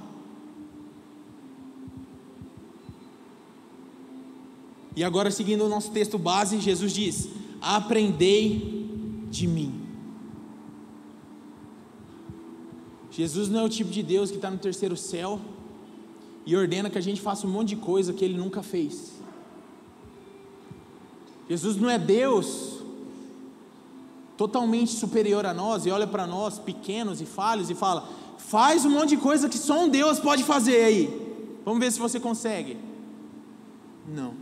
E agora, seguindo o nosso texto base, Jesus diz, aprendei de mim. Jesus não é o tipo de Deus que está no terceiro céu e ordena que a gente faça um monte de coisa que Ele nunca fez. Jesus não é Deus totalmente superior a nós e olha para nós pequenos e falhos e fala, faz um monte de coisa que só um Deus pode fazer aí, vamos ver se você consegue. Não.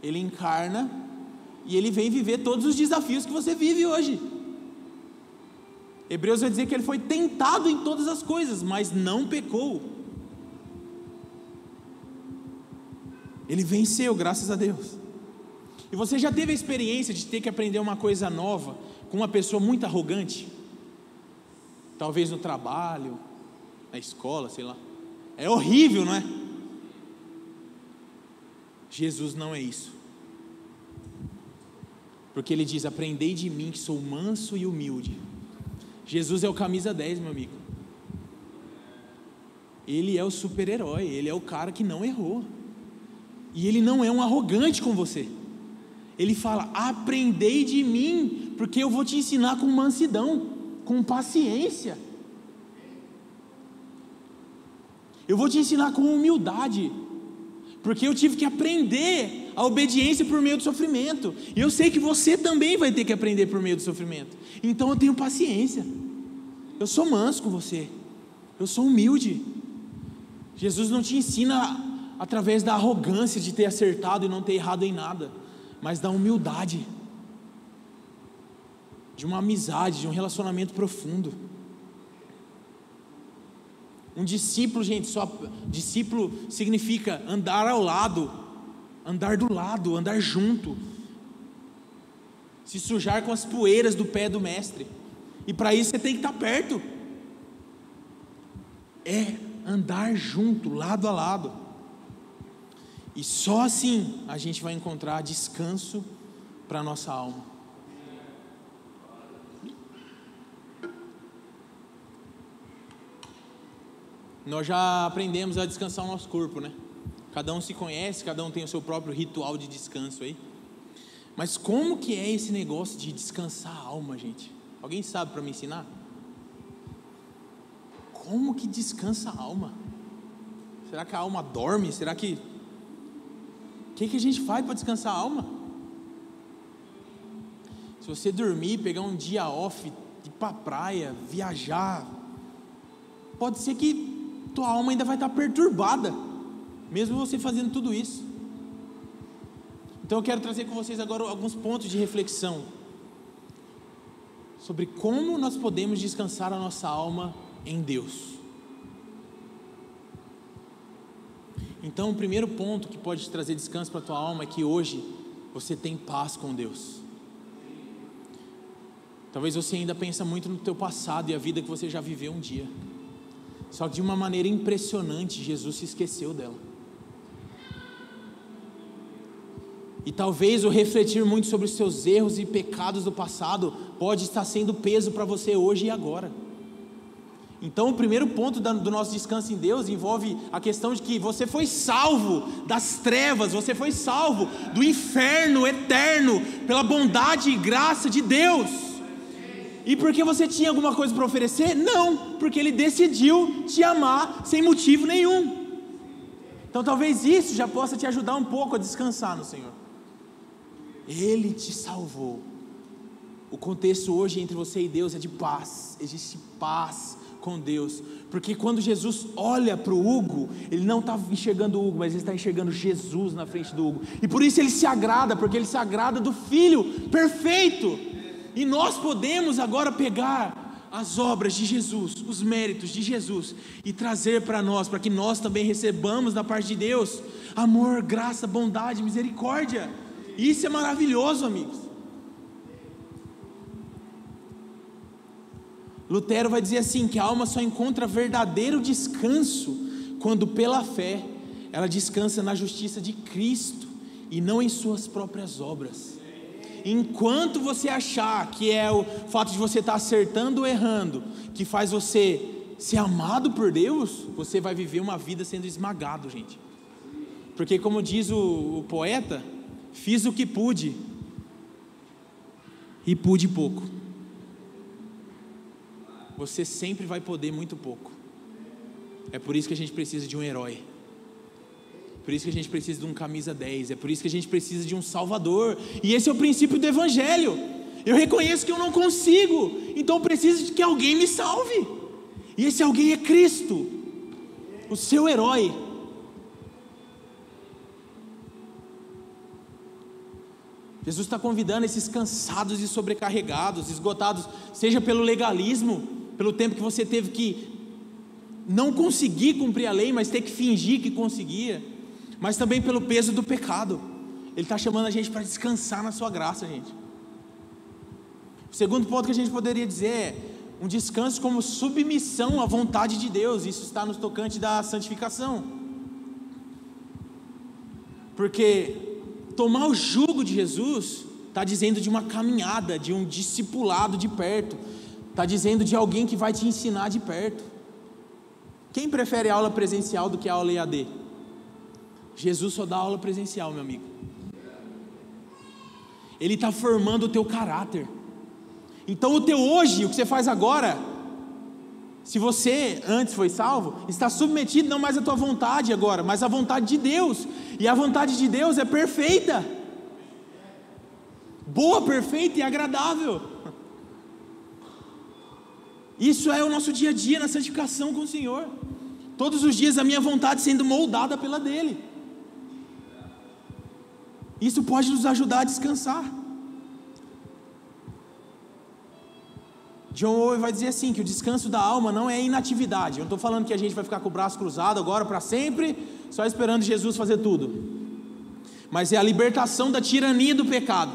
Ele encarna e Ele vem viver todos os desafios que você vive hoje. Hebreus vai dizer que Ele foi tentado em todas as coisas, mas não pecou. Ele venceu, graças a Deus. E você já teve a experiência de ter que aprender uma coisa nova com uma pessoa muito arrogante? Talvez no trabalho, na escola, sei lá. É horrível, não é? Jesus não é isso. Porque Ele diz, aprendei de mim que sou manso e humilde. Jesus é o camisa 10, meu amigo. Ele é o super-herói, Ele é o cara que não errou. E Ele não é um arrogante com você. Ele fala, aprendei de mim, porque eu vou te ensinar com mansidão, com paciência. Eu vou te ensinar com humildade, porque eu tive que aprender a obediência por meio do sofrimento. E eu sei que você também vai ter que aprender por meio do sofrimento. Então eu tenho paciência. Eu sou manso com você. Eu sou humilde. Jesus não te ensina através da arrogância de ter acertado e não ter errado em nada, mas da humildade, de uma amizade, de um relacionamento profundo. Um discípulo, gente, discípulo significa andar ao lado, andar do lado, andar junto, se sujar com as poeiras do pé do mestre, e para isso você tem que estar perto, é andar junto, lado a lado, e só assim a gente vai encontrar descanso para a nossa alma. Nós já aprendemos a descansar o nosso corpo, né? Cada um se conhece, cada um tem o seu próprio ritual de descanso aí. Mas como que é esse negócio de descansar a alma, gente? Alguém sabe para me ensinar? Como que descansa a alma? Será que a alma dorme? Será que... O que a gente faz para descansar a alma? Se você dormir, pegar um dia off, ir para a praia, viajar, pode ser que tua alma ainda vai estar perturbada, mesmo você fazendo tudo isso. Então eu quero trazer com vocês agora alguns pontos de reflexão sobre como nós podemos descansar a nossa alma em Deus. Então, o primeiro ponto que pode trazer descanso para a tua alma é que hoje você tem paz com Deus. Talvez você ainda pense muito no teu passado e a vida que você já viveu um dia. Só que de uma maneira impressionante, Jesus se esqueceu dela. E talvez o refletir muito sobre os seus erros e pecados do passado pode estar sendo peso para você hoje e agora. Então o primeiro ponto do nosso descanso em Deus envolve a questão de que você foi salvo das trevas, você foi salvo do inferno eterno pela bondade e graça de Deus. E porque você tinha alguma coisa para oferecer? Não, porque Ele decidiu te amar sem motivo nenhum. Então talvez isso já possa te ajudar um pouco a descansar no Senhor. Ele te salvou. O contexto hoje entre você e Deus é de paz, existe paz com Deus, porque quando Jesus olha para o Hugo, Ele não está enxergando o Hugo, mas Ele está enxergando Jesus na frente do Hugo, e por isso Ele se agrada, porque Ele se agrada do Filho perfeito. E nós podemos agora pegar as obras de Jesus, os méritos de Jesus, e trazer para nós, para que nós também recebamos da parte de Deus amor, graça, bondade, misericórdia. Isso é maravilhoso, amigos. Lutero vai dizer assim, que a alma só encontra verdadeiro descanso quando pela fé ela descansa na justiça de Cristo e não em suas próprias obras. Enquanto você achar que é o fato de você estar acertando ou errando que faz você ser amado por Deus, você vai viver uma vida sendo esmagado, gente. Porque como diz o poeta, fiz o que pude e pude pouco. Você sempre vai poder muito pouco. É por isso que a gente precisa de um herói. Por isso que a gente precisa de um camisa 10. É por isso que a gente precisa de um salvador. E esse é o princípio do evangelho. Eu reconheço que eu não consigo, então eu preciso de que alguém me salve. E esse alguém é Cristo, o seu herói. Jesus está convidando esses cansados e sobrecarregados, esgotados, seja pelo legalismo, pelo tempo que você teve que não conseguir cumprir a lei, mas ter que fingir que conseguia, mas também pelo peso do pecado. Ele está chamando a gente para descansar na sua graça, gente. O segundo ponto que a gente poderia dizer é um descanso como submissão à vontade de Deus. Isso está no tocante da santificação, porque tomar o jugo de Jesus está dizendo de uma caminhada, de um discipulado de perto, está dizendo de alguém que vai te ensinar de perto. Quem prefere aula presencial do que aula EAD? Jesus só dá aula presencial, meu amigo. Ele está formando o teu caráter. Então o teu hoje, o que você faz agora, se você antes foi salvo, está submetido não mais à tua vontade agora, mas à vontade de Deus. E a vontade de Deus é perfeita, boa, perfeita e agradável. Isso é o nosso dia a dia na santificação com o Senhor. Todos os dias a minha vontade sendo moldada pela dele. Isso pode nos ajudar a descansar. John Owen vai dizer assim, que o descanso da alma não é inatividade. Eu não estou falando que a gente vai ficar com o braço cruzado agora para sempre, só esperando Jesus fazer tudo. Mas é a libertação da tirania do pecado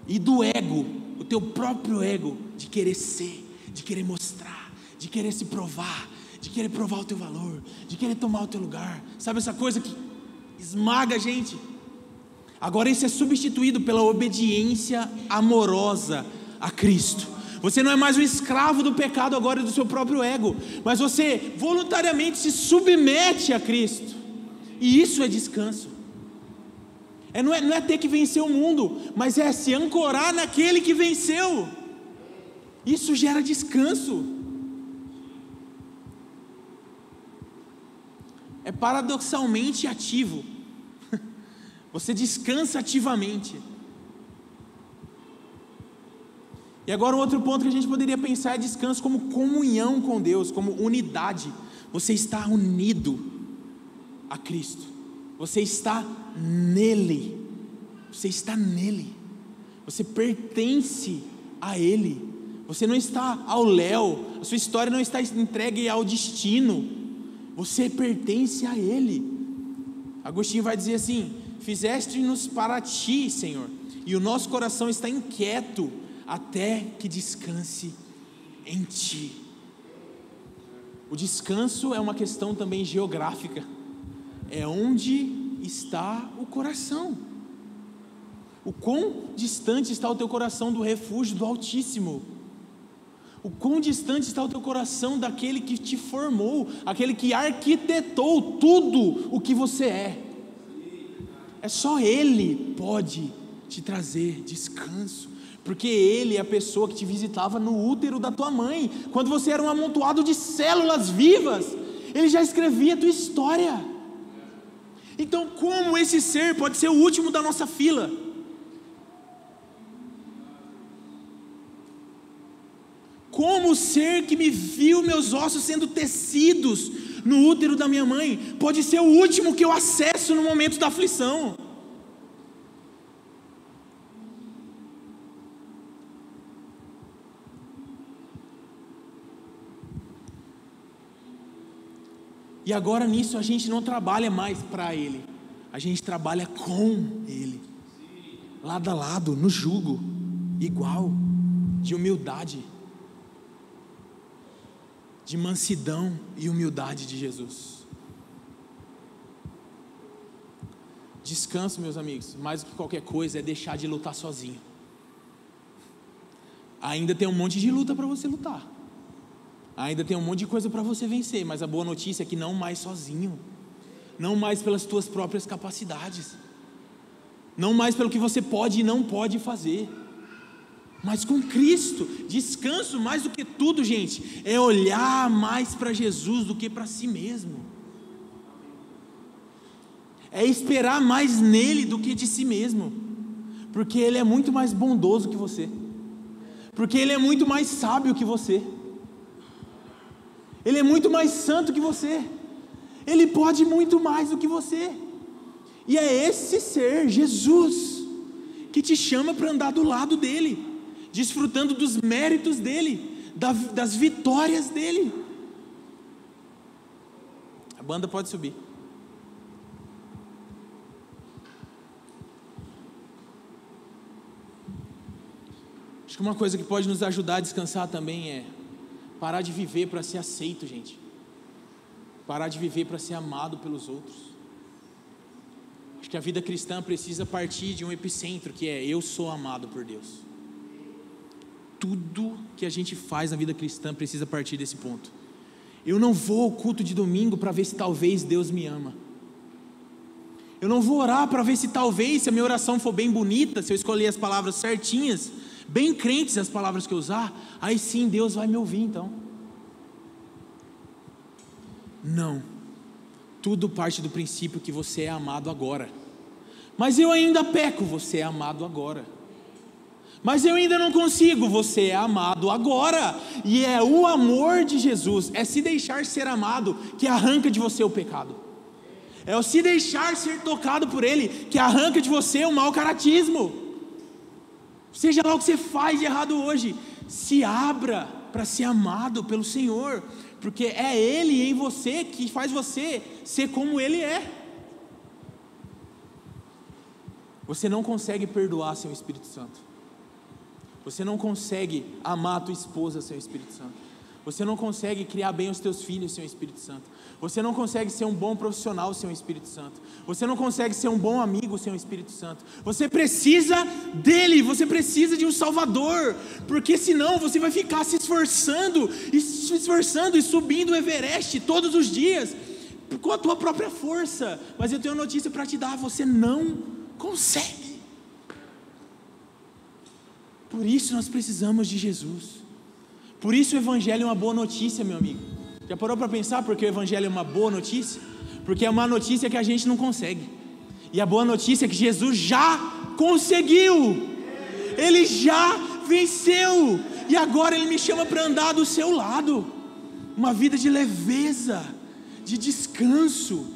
e do ego, o teu próprio ego, de querer ser, de querer mostrar, de querer se provar, de querer provar o teu valor, de querer tomar o teu lugar. Sabe essa coisa que esmaga a gente? Agora isso é substituído pela obediência amorosa a Cristo. Você não é mais um escravo do pecado agora e do seu próprio ego, mas você voluntariamente se submete a Cristo, e isso é descanso. Não é ter que vencer o mundo, mas é se ancorar naquele que venceu. Isso gera descanso. É paradoxalmente ativo. Você descansa ativamente. E agora um outro ponto que a gente poderia pensar é descanso como comunhão com Deus, como unidade. Você está unido a Cristo. Você está nele. Você está nele. Você pertence a Ele. Você não está ao léu, a sua história não está entregue ao destino, você pertence a Ele. Agostinho vai dizer assim: fizeste-nos para Ti, Senhor, e o nosso coração está inquieto até que descanse em Ti. O descanso é uma questão também geográfica, é onde está o coração. O quão distante está o teu coração do refúgio do Altíssimo? O quão distante está o teu coração daquele que te formou, aquele que arquitetou tudo o que você é? É só Ele pode te trazer descanso, porque Ele é a pessoa que te visitava no útero da tua mãe, quando você era um amontoado de células vivas, Ele já escrevia a tua história. Então, como esse ser pode ser o último da nossa fila? Como o ser que me viu meus ossos sendo tecidos no útero da minha mãe pode ser o último que eu acesso no momento da aflição? E agora nisso a gente não trabalha mais para Ele, a gente trabalha com Ele, lado a lado, no jugo, igual, de humildade, de mansidão e humildade de Jesus. Descanso, meus amigos, mais do que qualquer coisa, é deixar de lutar sozinho. Ainda tem um monte de luta para você lutar, ainda tem um monte de coisa para você vencer, mas a boa notícia é que não mais sozinho, não mais pelas tuas próprias capacidades, não mais pelo que você pode e não pode fazer, mas com Cristo. Descanso, mais do que tudo, gente, é olhar mais para Jesus do que para si mesmo, é esperar mais nele do que de si mesmo, porque Ele é muito mais bondoso que você, porque Ele é muito mais sábio que você, Ele é muito mais santo que você, Ele pode muito mais do que você, e é esse ser, Jesus, que te chama para andar do lado dEle, desfrutando dos méritos dEle, das vitórias dEle. A banda pode subir. Acho que uma coisa que pode nos ajudar a descansar também é parar de viver para ser aceito, gente. Parar de viver para ser amado pelos outros. Acho que a vida cristã precisa partir de um epicentro, que é: eu sou amado por Deus. Tudo que a gente faz na vida cristã precisa partir desse ponto. Eu não vou ao culto de domingo para ver se talvez Deus me ama. Eu não vou orar para ver se talvez, se a minha oração for bem bonita, se eu escolher as palavras certinhas, bem crentes as palavras que eu usar, aí sim Deus vai me ouvir então. Não, tudo parte do princípio que você é amado agora. Mas eu ainda peco, você é amado agora. Mas eu ainda não consigo, você é amado agora. E é o amor de Jesus, é se deixar ser amado, que arranca de você o pecado. É o se deixar ser tocado por Ele, que arranca de você o mau caratismo. Seja lá o que você faz de errado hoje, se abra para ser amado pelo Senhor, porque é Ele em você que faz você ser como Ele é. Você não consegue perdoar sem o Espírito Santo. Você não consegue amar a tua esposa sem o Espírito Santo. Você não consegue criar bem os teus filhos sem o Espírito Santo. Você não consegue ser um bom profissional sem o Espírito Santo. Você não consegue ser um bom amigo sem o Espírito Santo. Você precisa dele, você precisa de um Salvador, porque senão você vai ficar se esforçando e subindo o Everest todos os dias com a tua própria força. Mas eu tenho uma notícia para te dar: você não consegue. Por isso nós precisamos de Jesus. Por isso o Evangelho é uma boa notícia, meu amigo. Já parou para pensar por que o Evangelho é uma boa notícia? Porque é uma notícia que a gente não consegue. E a boa notícia é que Jesus já conseguiu. Ele já venceu. E agora Ele me chama para andar do seu lado. Uma vida de leveza, de descanso.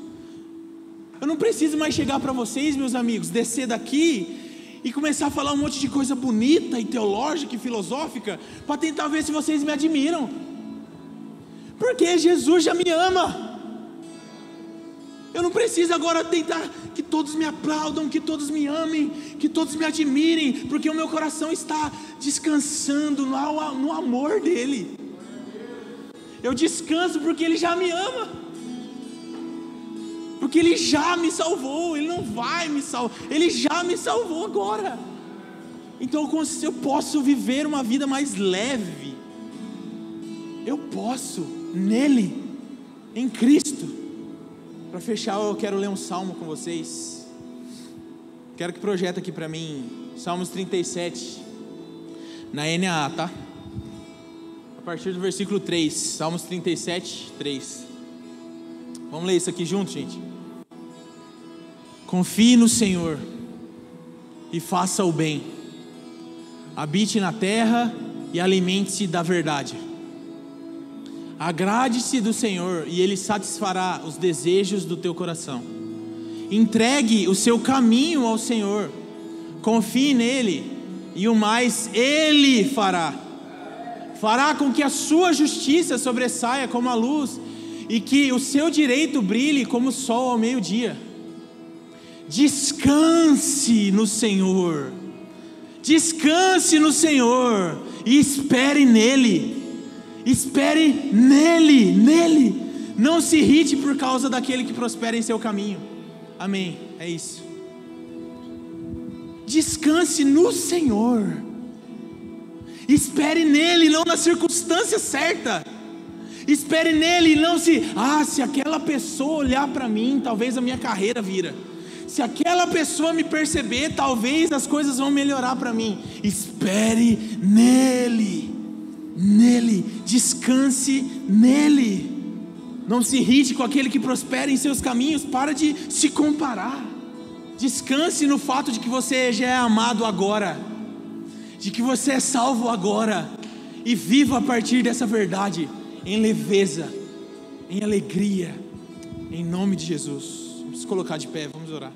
Eu não preciso mais chegar para vocês, meus amigos, descer daqui e começar a falar um monte de coisa bonita e teológica e filosófica para tentar ver se vocês me admiram. Porque Jesus já me ama. Eu não preciso agora tentar que todos me aplaudam, que todos me amem, que todos me admirem, porque o meu coração está descansando no amor dele. Eu descanso porque ele já me ama, porque ele já me salvou. Ele não vai me salvar, ele já me salvou agora. Então eu posso viver uma vida mais leve. Eu posso nele, em Cristo. Para fechar, eu quero ler um salmo com vocês. Quero que projeta aqui para mim Salmos 37 na NAA, tá? A partir do versículo 3, Salmos 37, 3. Vamos ler isso aqui junto, gente. Confie no Senhor e faça o bem. Habite na terra e alimente-se da verdade. Agrade-se do Senhor e Ele satisfará os desejos do teu coração. Entregue o seu caminho ao Senhor. Confie nele e o mais Ele fará. Fará com que a sua justiça sobressaia como a luz e que o seu direito brilhe como o sol ao meio-dia. Descanse no Senhor. Descanse no Senhor e espere nele. Espere nele. Não se irrite por causa daquele que prospera em seu caminho. Amém, é isso. Descanse no Senhor. Espere nele, não na circunstância certa. Espere nele, não se aquela pessoa olhar para mim, talvez a minha carreira vira. Se aquela pessoa me perceber, talvez as coisas vão melhorar para mim. Espere nele, descanse nele. Não se irrite com aquele que prospera em seus caminhos. Para de se comparar. Descanse no fato de que você já é amado agora, de que você é salvo agora, e viva a partir dessa verdade, em leveza, em alegria, em nome de Jesus. Vamos colocar de pé, vamos orar.